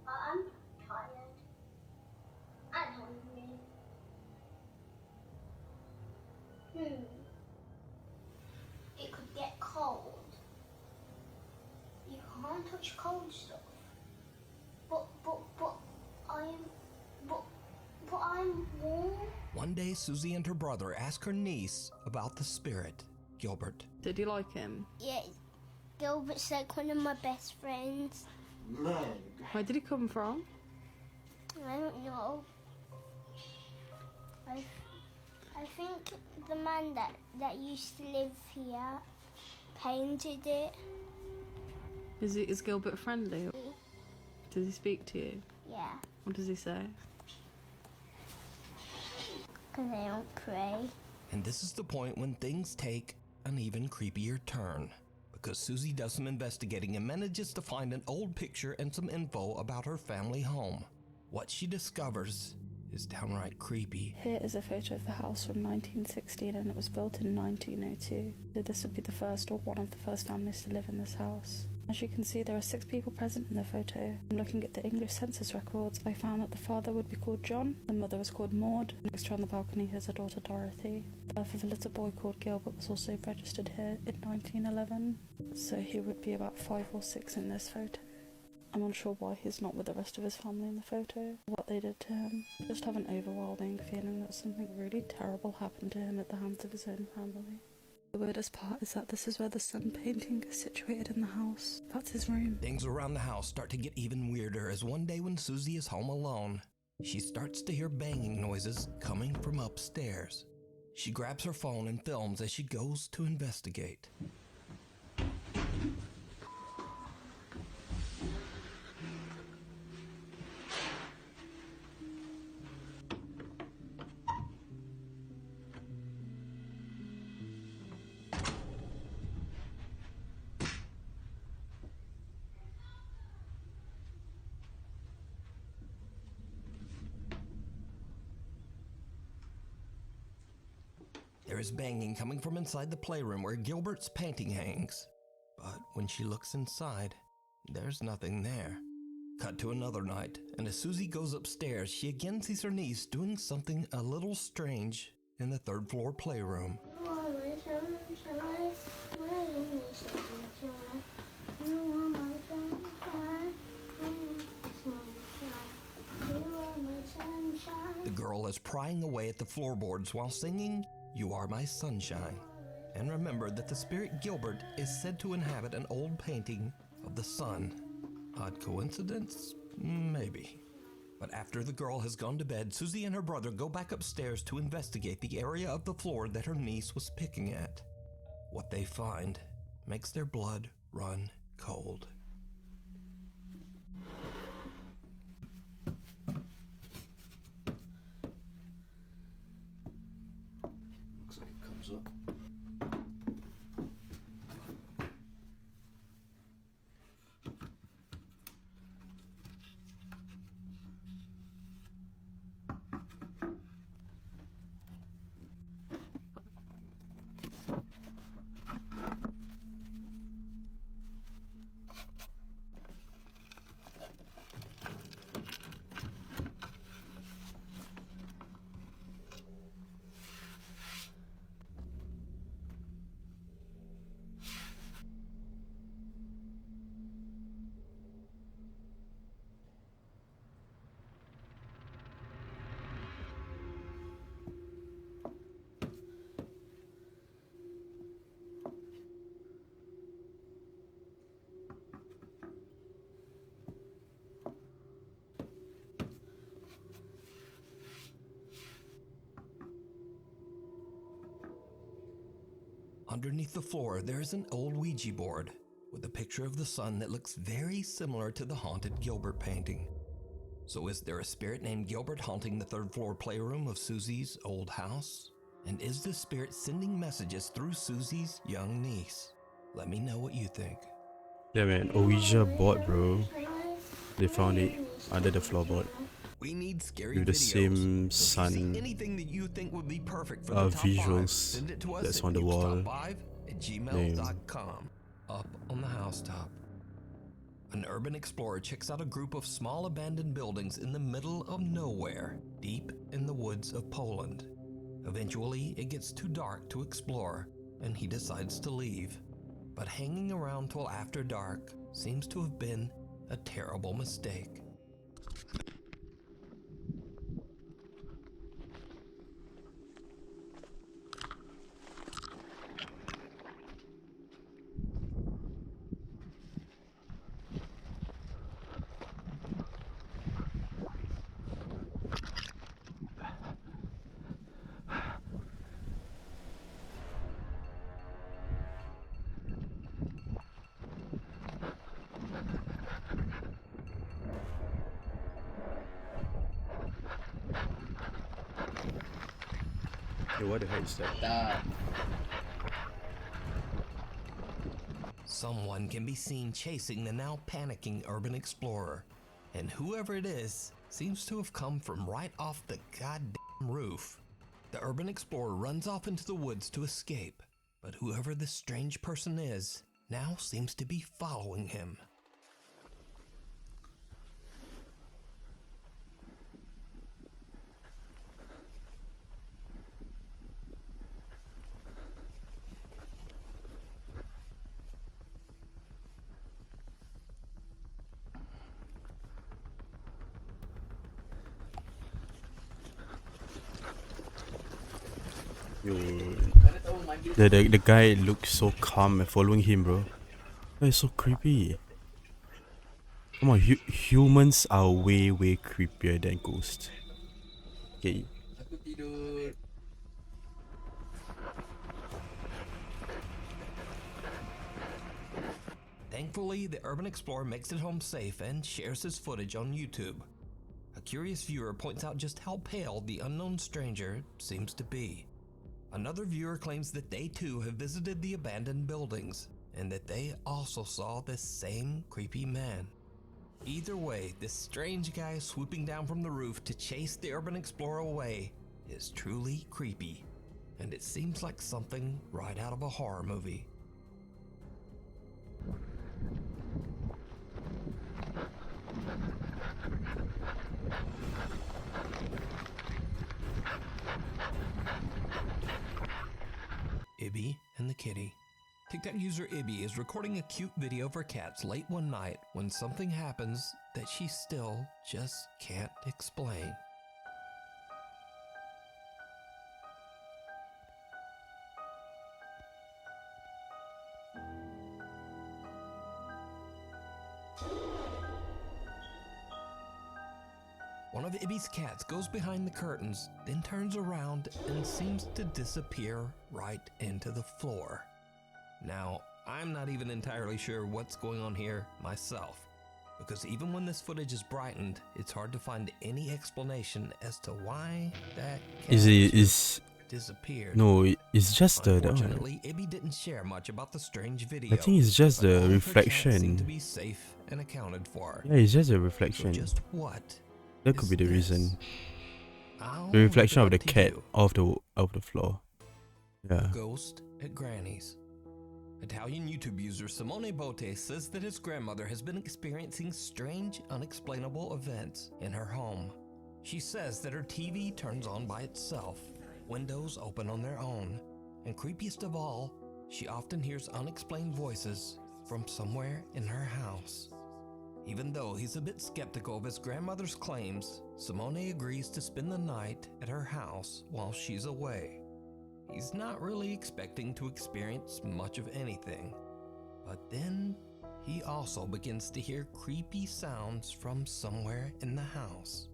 I'm tired. I'm hungry. It could get cold. You can't touch cold stuff. But I'm warm. One day, Susie and her brother ask her niece about the spirit, Gilbert. Did you like him? Yeah, Gilbert's like one of my best friends. Where did he come from? I don't know. I think the man that used to live here painted it. Is Gilbert friendly? Does he speak to you? Yeah, What does he say? because I don't pray. And this is the point when things take an even creepier turn. Because Susie does some investigating and manages to find an old picture and some info about her family home. What she discovers is downright creepy. Here is a photo of the house from 1916 and it was built in 1902. So this would be the first or one of the first families to live in this house. As you can see, there are 6 people present in the photo. From looking at the English census records, I found that the father would be called John, the mother was called Maud, and next to her on the balcony is her daughter Dorothy. The birth of a little boy called Gilbert was also registered here in 1911, so he would be about 5 or 6 in this photo. I'm unsure why he's not with the rest of his family in the photo, what they did to him. I just have an overwhelming feeling that something really terrible happened to him at the hands of his own family. The weirdest part is that this is where the sun painting is situated in the house. That's his room. Things around the house start to get even weirder as one day when Susie is home alone, she starts to hear banging noises coming from upstairs. She grabs her phone and films as she goes to investigate. There is banging coming from inside the playroom where Gilbert's painting hangs. But when she looks inside, there's nothing there. Cut to another night, and as Susie goes upstairs, she again sees her niece doing something a little strange in the 3rd floor playroom. The girl is prying away at the floorboards while singing, "You Are My Sunshine." And remember that the spirit Gilbert is said to inhabit an old painting of the sun. Odd coincidence? Maybe. But after the girl has gone to bed, Susie and her brother go back upstairs to investigate the area of the floor that her niece was picking at. What they find makes their blood run cold. Looks like it comes up. Underneath the floor, there is an old Ouija board with a picture of the sun that looks very similar to the haunted Gilbert painting. So is there a spirit named Gilbert haunting the third floor playroom of Susie's old house? And is this spirit sending messages through Susie's young niece? Let me know what you think. Yeah, man. Ouija board, bro. They found it under the floorboard. We need scary With the videos. same So if you sun see anything that you think would be perfect for the top visuals 5, send it to us that's at on the wall. newstop5@gmail.com. Up on the housetop. An urban explorer checks out a group of small abandoned buildings in the middle of nowhere, deep in the woods of Poland. Eventually, it gets too dark to explore, and he decides to leave. But hanging around till after dark seems to have been a terrible mistake. Hey, what the hell is that? Someone can be seen chasing the now panicking urban explorer, and whoever it is seems to have come from right off the goddamn roof. The urban explorer runs off into the woods to escape, but whoever this strange person is now seems to be following him. Yo, the guy looks so calm and following him, bro. That is so creepy. Come on, humans are way creepier than ghosts. Okay. Thankfully, the urban explorer makes it home safe and shares his footage on YouTube. A curious viewer points out just how pale the unknown stranger seems to be. Another viewer claims that they too have visited the abandoned buildings and that they also saw this same creepy man. Either way, this strange guy swooping down from the roof to chase the urban explorer away is truly creepy, and it seems like something right out of a horror movie. Ibby and the kitty. TikTok user Ibby is recording a cute video for cats late one night when something happens that she still just can't explain. One of Ibby's cats goes behind the curtains, then turns around and seems to disappear right into the floor. Now, I'm not even entirely sure what's going on here myself, because even when this footage is brightened, it's hard to find any explanation as to why that cat disappeared. No, it's just the. Unfortunately, Ibby didn't share much about the strange video. I think it's just but all the of her cats reflection. seem to be safe and accounted for. Yeah, it's just a So reflection. just what? That could be the reason. I'll The reflection of leave the it up to cat you. off the floor. Yeah. Ghost at Granny's. Italian YouTube user Simone Botte says that his grandmother has been experiencing strange, unexplainable events in her home. She says that her TV turns on by itself, windows open on their own, and creepiest of all, she often hears unexplained voices from somewhere in her house. Even though he's a bit skeptical of his grandmother's claims, Simone agrees to spend the night at her house while she's away. He's not really expecting to experience much of anything, but then he also begins to hear creepy sounds from somewhere in the house.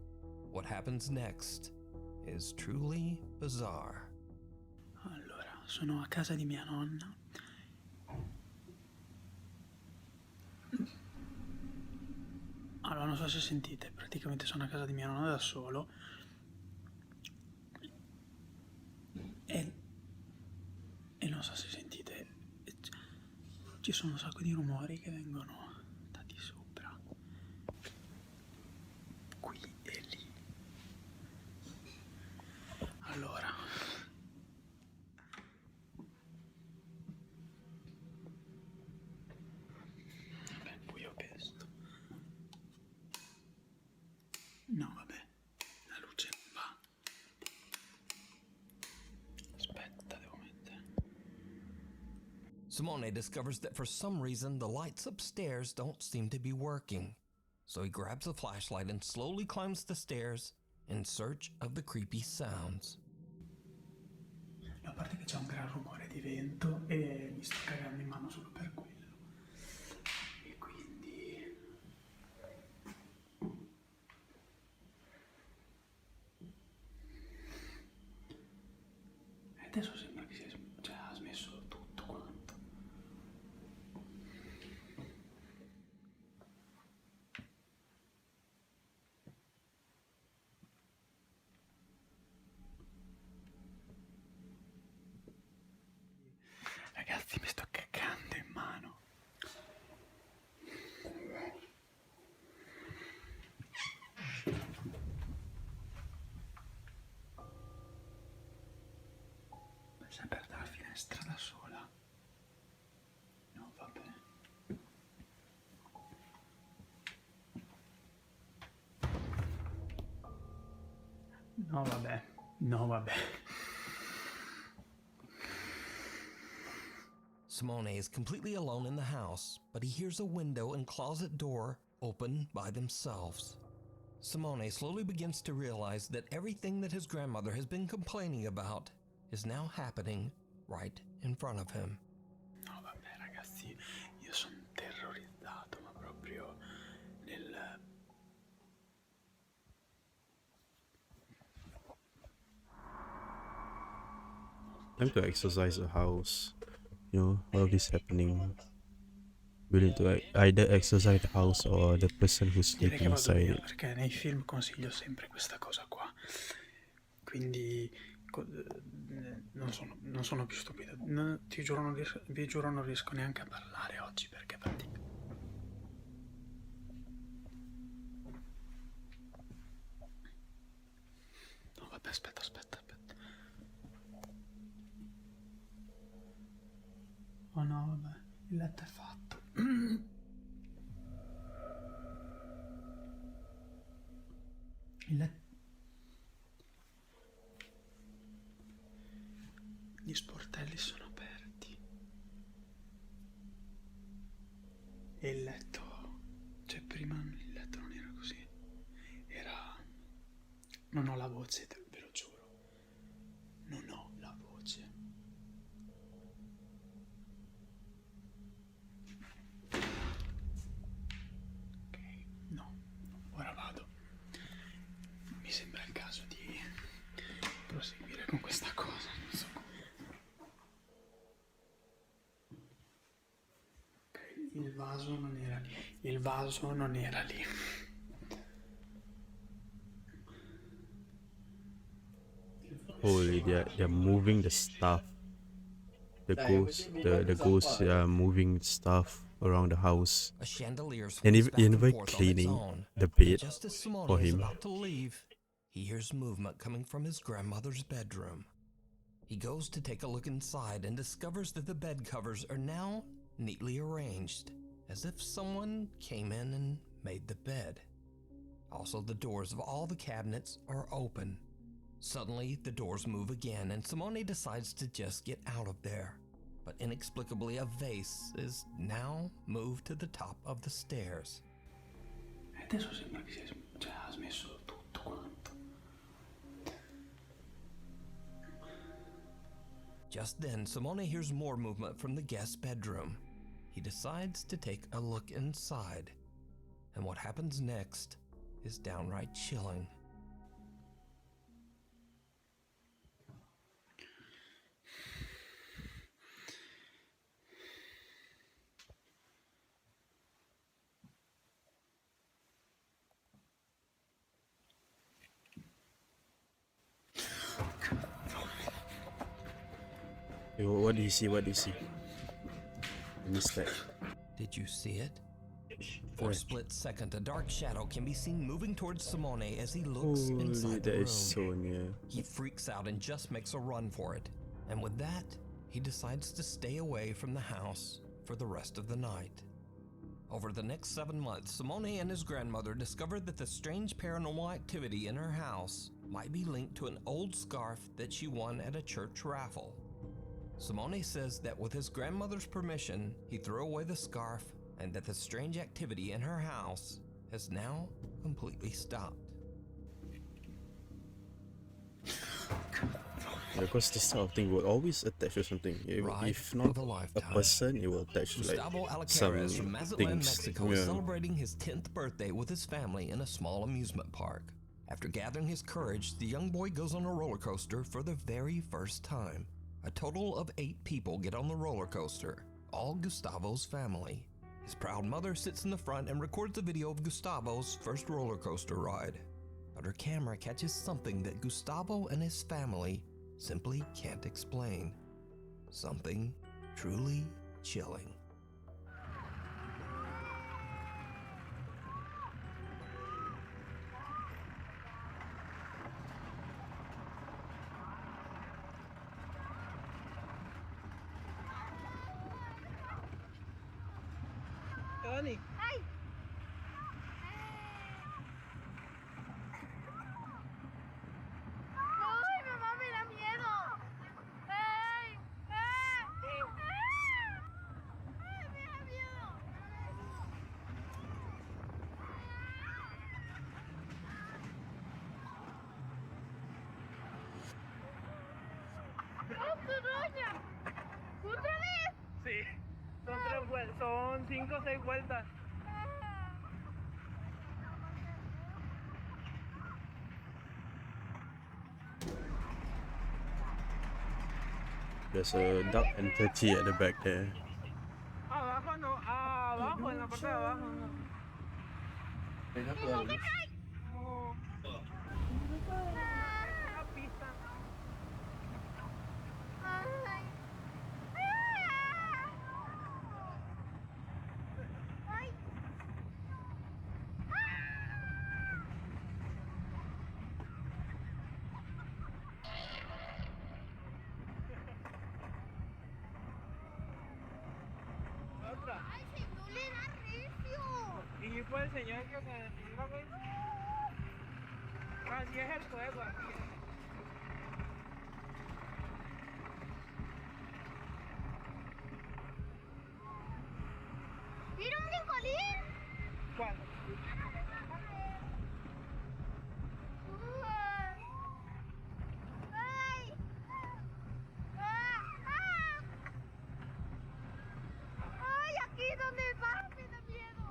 What happens next is truly bizarre. Allora, Sono a casa di mia nonna. Allora, non so se sentite, praticamente sono a casa di mia nonna da solo. E non so se sentite, ci sono un sacco di rumori che vengono da di sopra. Qui e lì. Allora. Vabbè, buio pesto. No, vabbè, la luce non va. Aspetta, devo mettere. Simone discovers that for some reason the lights upstairs don't seem to be working. So he grabs a flashlight and slowly climbs the stairs in search of the creepy sounds. A parte che c'è un gran rumore di vento e mi sto cagando in mano solo per quello. E quindi... adesso sembra che ha smesso tutto quanto. Ragazzi, mi sto cagando in mano. Sei aperta la finestra da sola? No, vabbè. No, vabbè. No, vabbè. Simone is completely alone in the house, but he hears a window and closet door open by themselves. Simone slowly begins to realize that everything that his grandmother has been complaining about is now happening right in front of him. No, vabbè, ragazzi, io sono terrorizzato, ma proprio nel... Time to exercise the house. You know, all this happening. We need to either exercise the house or the person who's Direi che sleeping vado inside via, it. perché nei film consiglio sempre questa cosa qua. Quindi non sono più stupido. Ti giuro, vi giuro, non riesco neanche a parlare oggi perché pratico. No, vabbè, aspetta. Oh no, vabbè, il letto è fatto. Il letto... Gli sportelli sono aperti. E il letto... cioè prima il letto non era così. Era... non ho la voce, ve lo giuro. Non ho la voce. Ok, no. Ora vado. Mi sembra il caso di proseguire con questa cosa. Non so. Il vaso non era lì. Il vaso non era lì. Holy, they're moving the stuff. The ghosts are moving stuff around the house. A chandelier And swings back and even forth on its cleaning own. the And bed just as Simone for is him. about to leave, he hears movement coming from his grandmother's bedroom. He goes to take a look inside and discovers that the bed covers are now neatly arranged, as if someone came in and made the bed. Also, the doors of all the cabinets are open. Suddenly, the doors move again, and Simone decides to just get out of there. But inexplicably, a vase is now moved to the top of the stairs. Adesso sembra che ha smesso tutto quanto. Just then, Simone hears more movement from the guest bedroom. He decides to take a look inside, and what happens next is downright chilling. What do you see? What do you see? I missed that. Did you see it? For a split second, a dark shadow can be seen moving towards Simone as he looks inside the that room. is so near. He freaks out and just makes a run for it. And with that, he decides to stay away from the house for the rest of the night. Over the next 7 months, Simone and his grandmother discovered that the strange paranormal activity in her house might be linked to an old scarf that she won at a church raffle. Simone says that with his grandmother's permission, he threw away the scarf and that the strange activity in her house has now completely stopped. Because this sort of thing will always attach to something. If not a person, it will attach to like Gustavo some Alcaraz from Mazatlan, things. Mexico is celebrating his 10th birthday with his family in a small amusement park. After gathering his courage, the young boy goes on a roller coaster for the very first time. A total of 8 people get on the roller coaster, all Gustavo's family. His proud mother sits in the front and records a video of Gustavo's first roller coaster ride. But her camera catches something that Gustavo and his family simply can't explain. Something truly chilling. Dani. ¡Ay, mamá, me da miedo! ¡Ay! ¡Ay! ¡Ay, me da miedo! ¡Otra doña! ¿Otra vez? Sí, son 5 o 6 vueltas. There's a duck and turkey at the back there. Abajo no, abajo, en la parte de abajo no. ¡No! Una pista. ¡Ay! ¡Ay! Otra. ¡Ay, se no le da recio! Y fue el señor que se iba, güey. Así es el juego, así es. ¡Mira un brincolín! ¿Cuál? ¡Ay! ¡Ay, aquí donde va! ¡Me da miedo!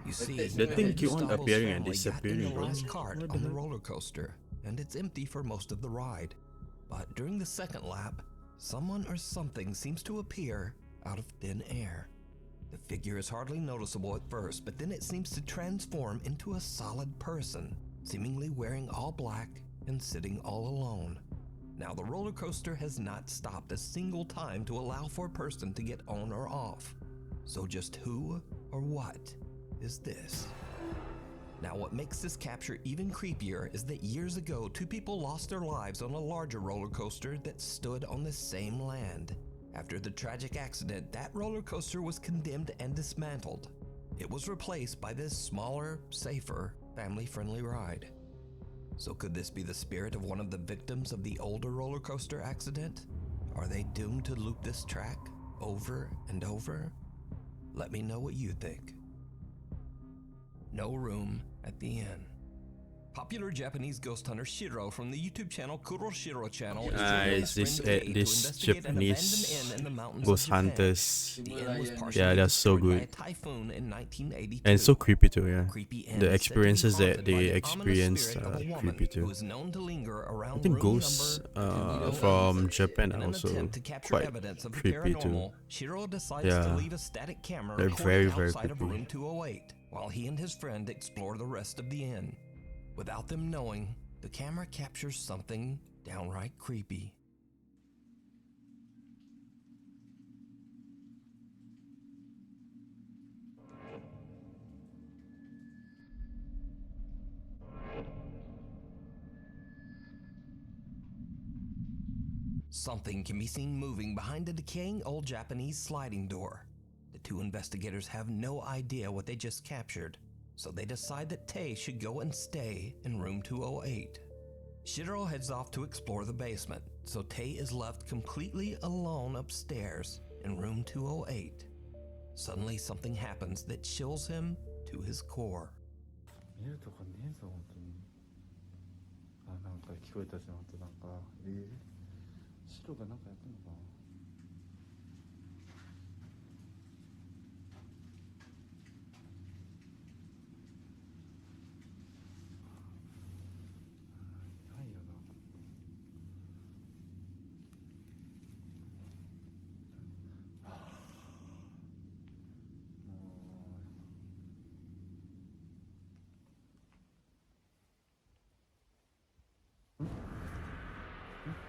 You see, The thing keep on Gustavo's appearing and family got in disappearing, the bro. last cart What the on the hell? roller coaster, and it's empty for most of the ride. But during the second lap, someone or something seems to appear out of thin air. The figure is hardly noticeable at first, but then it seems to transform into a solid person, seemingly wearing all black and sitting all alone. Now, the roller coaster has not stopped a single time to allow for a person to get on or off. So just who or what is this? Now, what makes this capture even creepier is that years ago, 2 people lost their lives on a larger roller coaster that stood on the same land. After the tragic accident, that roller coaster was condemned and dismantled. It was replaced by this smaller, safer, family-friendly ride. So could this be the spirit of one of the victims of the older roller coaster accident? Are they doomed to loop this track over and over? Let me know what you think. No room at the inn. Popular Japanese ghost hunter Shiro from the YouTube channel Kuroshiro channel is Nice. This Japanese ghost hunters. Yeah, they're so good. And so creepy too, yeah. The experiences that they experienced are creepy too. I think ghosts from Japan are also quite creepy too. Yeah, they're very, very creepy. While he and his friend explore the rest of the inn. Without them knowing, the camera captures something downright creepy. Something can be seen moving behind a decaying old Japanese sliding door. The two investigators have no idea what they just captured, so they decide that Tae should go and stay in room 208. Shiro heads off to explore the basement, so Tae is left completely alone upstairs in room 208. Suddenly something happens that chills him to his core. 見るとかねえぞ本当に。あ、なんか聞こえたじゃん。あとなんか白がなんかやってんのかな。ないよな。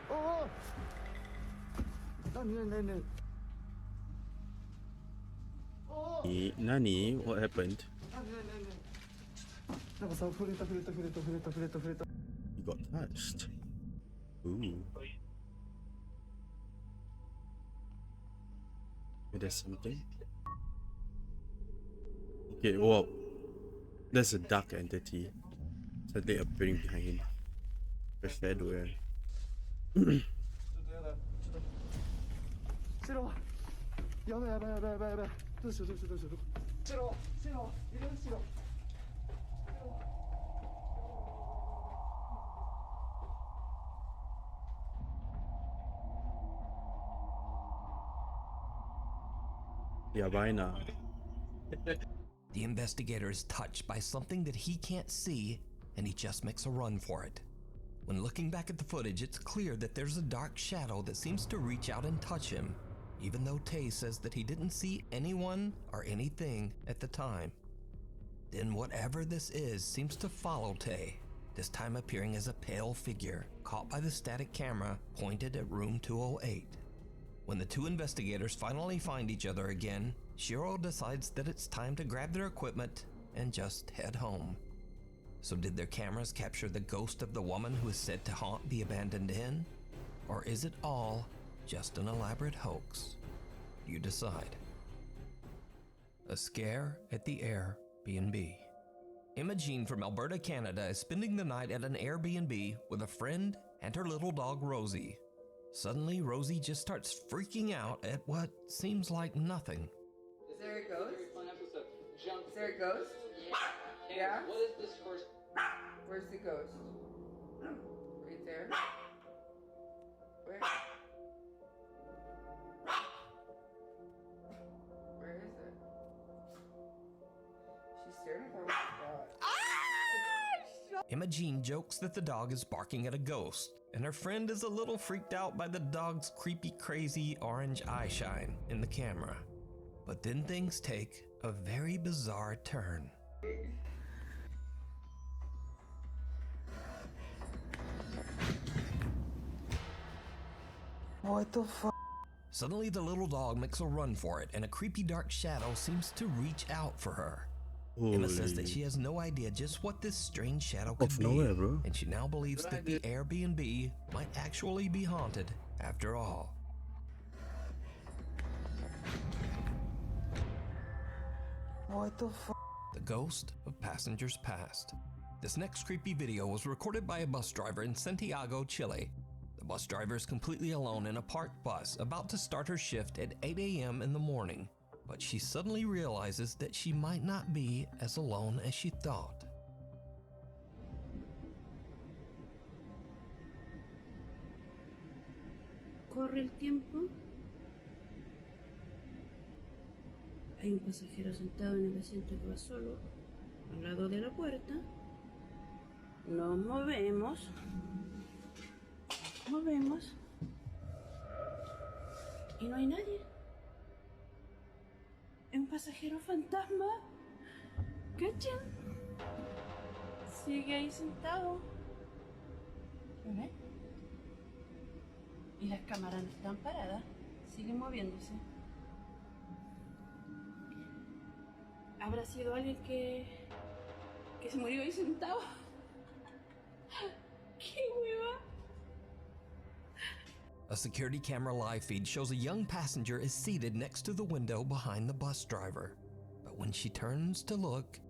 ああ。何。Nani? What happened? なんかさ、触れた。You got touched. Ooh. There's something. Okay, well, there's a dark entity suddenly appearing behind him. A shadow, yeah. 白やばいどうしよう白いる白やばいな。 The investigator is touched by something that he can't see, and he just makes a run for it. When looking back at the footage, it's clear that there's a dark shadow that seems to reach out and touch him, even though Tae says that he didn't see anyone or anything at the time. Then whatever this is seems to follow Tae, this time appearing as a pale figure caught by the static camera pointed at room 208. When the two investigators finally find each other again, Shiro decides that it's time to grab their equipment and just head home. So did their cameras capture the ghost of the woman who is said to haunt the abandoned inn? Or is it all just an elaborate hoax? You decide. A scare at the Airbnb. Imogene from Alberta, Canada is spending the night at an Airbnb with a friend and her little dog Rosie. Suddenly, Rosie just starts freaking out at what seems like nothing. Is there a ghost? Is there a ghost? Yeah? What is this first? Where's the ghost? Right there? Where? Where is it? She's staring at her. Imogene jokes that the dog is barking at a ghost, and her friend is a little freaked out by the dog's creepy, crazy orange eye shine in the camera. But then things take a very bizarre turn. What the fuck? Suddenly the little dog makes a run for it, and a creepy dark shadow seems to reach out for her. Emma says that she has no idea just what this strange shadow could be, nowhere, bro. and she now believes that the Airbnb might actually be haunted after all. What the fuck? The ghost of passengers past. This next creepy video was recorded by a bus driver in Santiago, Chile. The bus driver is completely alone in a parked bus about to start her shift at 8 a.m. in the morning, but she suddenly realizes that she might not be as alone as she thought. Corre el tiempo. Hay un pasajero sentado en el asiento que va solo, al lado de la puerta. Nos movemos. Movemos. Y no hay nadie. Es un pasajero fantasma. ¿Cachan? Sigue ahí sentado. ¿Lo ven? Y las cámaras no están paradas. Siguen moviéndose. ¿Habrá sido alguien que se murió ahí sentado? ¡Qué hueva! A security camera live feed shows a young passenger is seated next to the window behind the bus driver. But when she turns to look,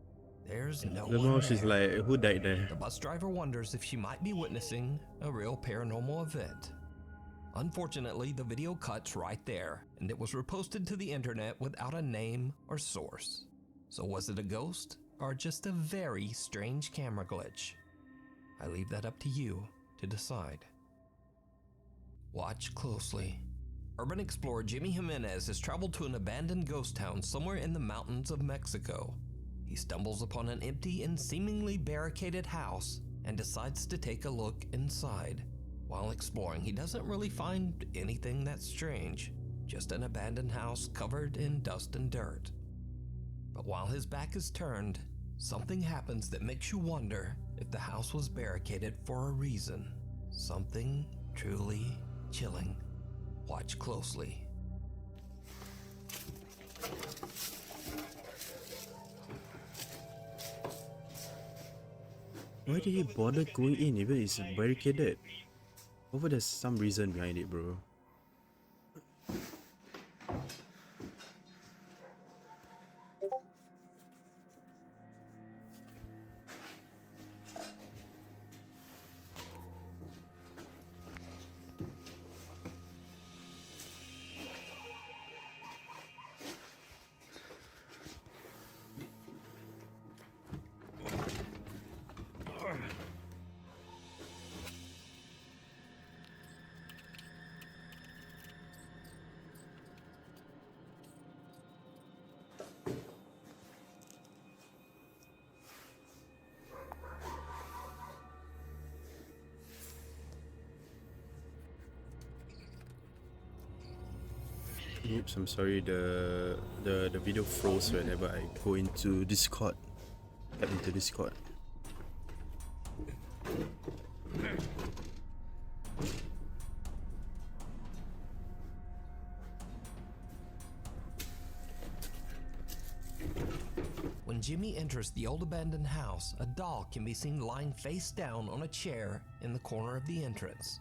there's no The one most is there. like, who died there? The bus driver wonders if she might be witnessing a real paranormal event. Unfortunately, the video cuts right there, and it was reposted to the internet without a name or source. So was it a ghost or just a very strange camera glitch? I leave that up to you to decide. Watch closely. Urban explorer Jimmy Jimenez has traveled to an abandoned ghost town somewhere in the mountains of Mexico. He stumbles upon an empty and seemingly barricaded house and decides to take a look inside. While exploring, he doesn't really find anything that's strange, just an abandoned house covered in dust and dirt. But while his back is turned, something happens that makes you wonder if the house was barricaded for a reason. Something truly chilling. Watch closely. Why did he bother going in even it's barricaded? Over there's some reason behind it, bro. Oops, I'm sorry, the video froze whenever I go into Discord. Get into Discord. When Jimmy enters the old abandoned house, a doll can be seen lying face down on a chair in the corner of the entrance.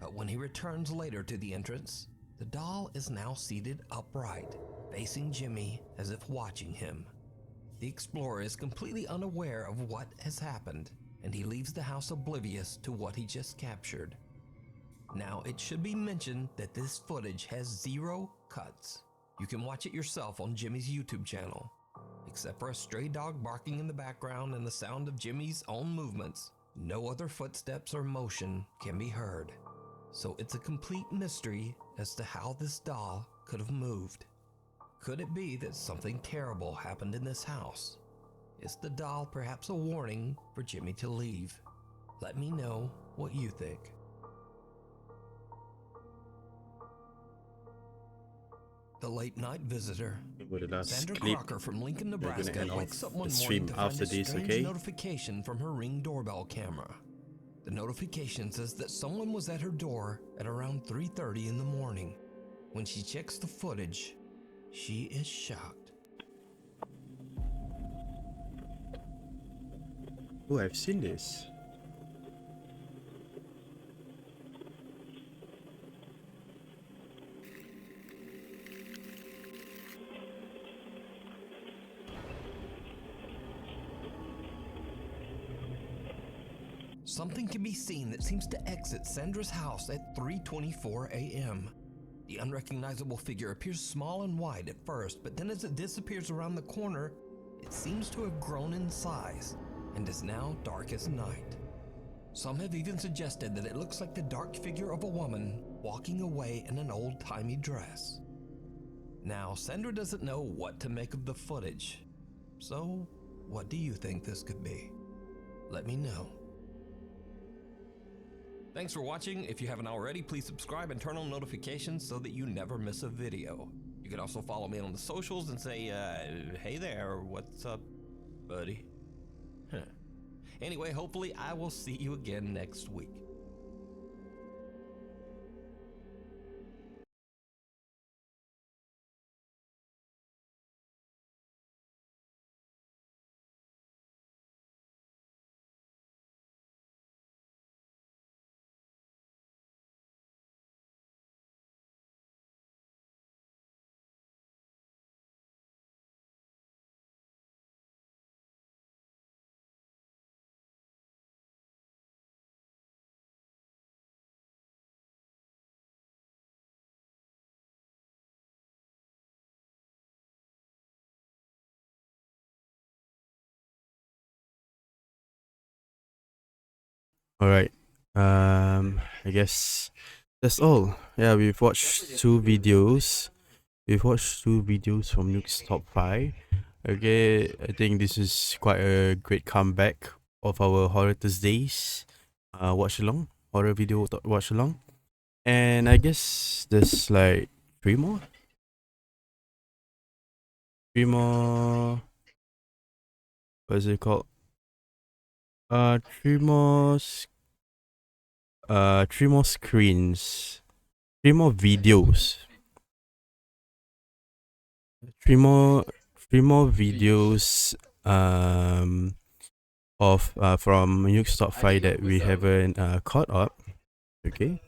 But when he returns later to the entrance, the doll is now seated upright, facing Jimmy as if watching him. The explorer is completely unaware of what has happened, and he leaves the house oblivious to what he just captured. Now, it should be mentioned that this footage has 0 cuts. You can watch it yourself on Jimmy's YouTube channel. Except for a stray dog barking in the background and the sound of Jimmy's own movements, no other footsteps or motion can be heard. So it's a complete mystery as to how this doll could have moved. Could it be that something terrible happened in this house? Is the doll perhaps a warning for Jimmy to leave? Let me know what you think. The late night visitor. Sandra Crocker from Lincoln, Nebraska wakes up one morning to find a strange notification from her Ring doorbell camera. The notification says that someone was at her door at around 3:30 in the morning. When she checks the footage, she is shocked. Oh, I've seen this. Something can be seen that seems to exit Sandra's house at 3:24 a.m. The unrecognizable figure appears small and wide at first, but then as it disappears around the corner, it seems to have grown in size and is now dark as night. Some have even suggested that it looks like the dark figure of a woman walking away in an old-timey dress. Now, Sandra doesn't know what to make of the footage. So, what do you think this could be? Let me know. Thanks for watching. If you haven't already, please subscribe and turn on notifications so that you never miss a video. You can also follow me on the socials and say, hey there, what's up, buddy? Anyway, hopefully I will see you again next week. All right. I guess that's all. Yeah, we've watched two videos. We've watched two videos from Nuke's top 5. Okay, I think this is quite a great comeback of our Horror Thursdays watch along, horror video watch along. And I guess there's like three more. What is it called? Three more screens. Three more videos. Three more videos of from Nuke's top 5 that we haven't caught up. Okay.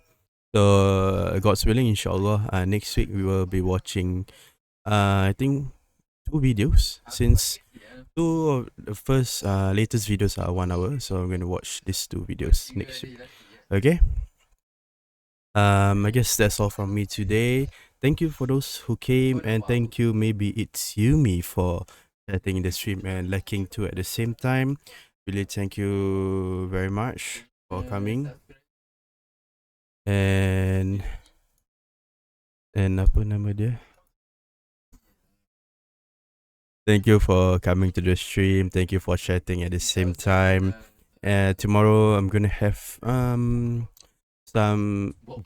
So God's willing, inshallah, next week we will be watching I think 2 videos, since 2 of the first latest videos are 1 hour, so I'm gonna watch these 2 videos next week. Okay. I guess that's all from me today. Thank you for those who came, and thank you, maybe it's Yumi, for chatting in the stream and liking too at the same time. Really thank you very much for coming. And apa nama dia? Thank you for coming to the stream. Thank you for chatting at the same time. Tomorrow I'm gonna have some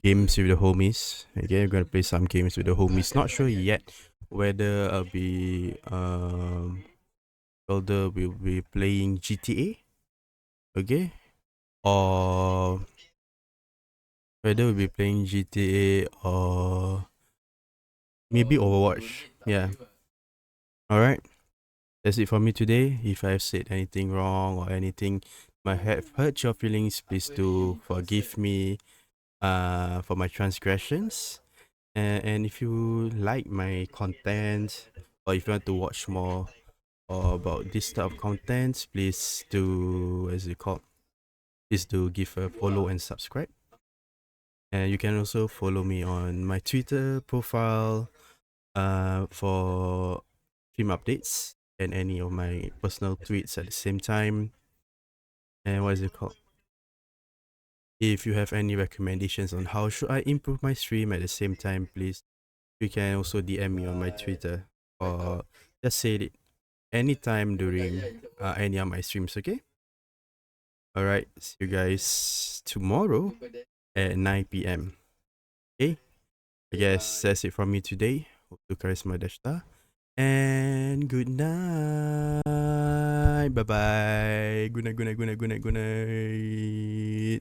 games with the homies. Okay, I'm gonna play some games with the homies. Not sure yet whether I'll be whether we'll be playing GTA, okay, or whether we'll be playing GTA or maybe Overwatch. Yeah. Alright. That's it for me today. If I've said anything wrong or anything might have hurt your feelings, please do forgive me for my transgressions. And if you like my content, or if you want to watch more about this type of content, please do, what is it called? Please do give a follow and subscribe. And you can also follow me on my Twitter profile for stream updates and any of my personal tweets at the same time. And what is it called? If you have any recommendations on how should I improve my stream at the same time, please, you can also DM me on my Twitter, or just say it anytime during any of my streams, okay? Alright, see you guys tomorrow at 9 p.m. Okay? I guess that's it from me today. Hope to charisma dashta. And good night. Bye bye. Good night.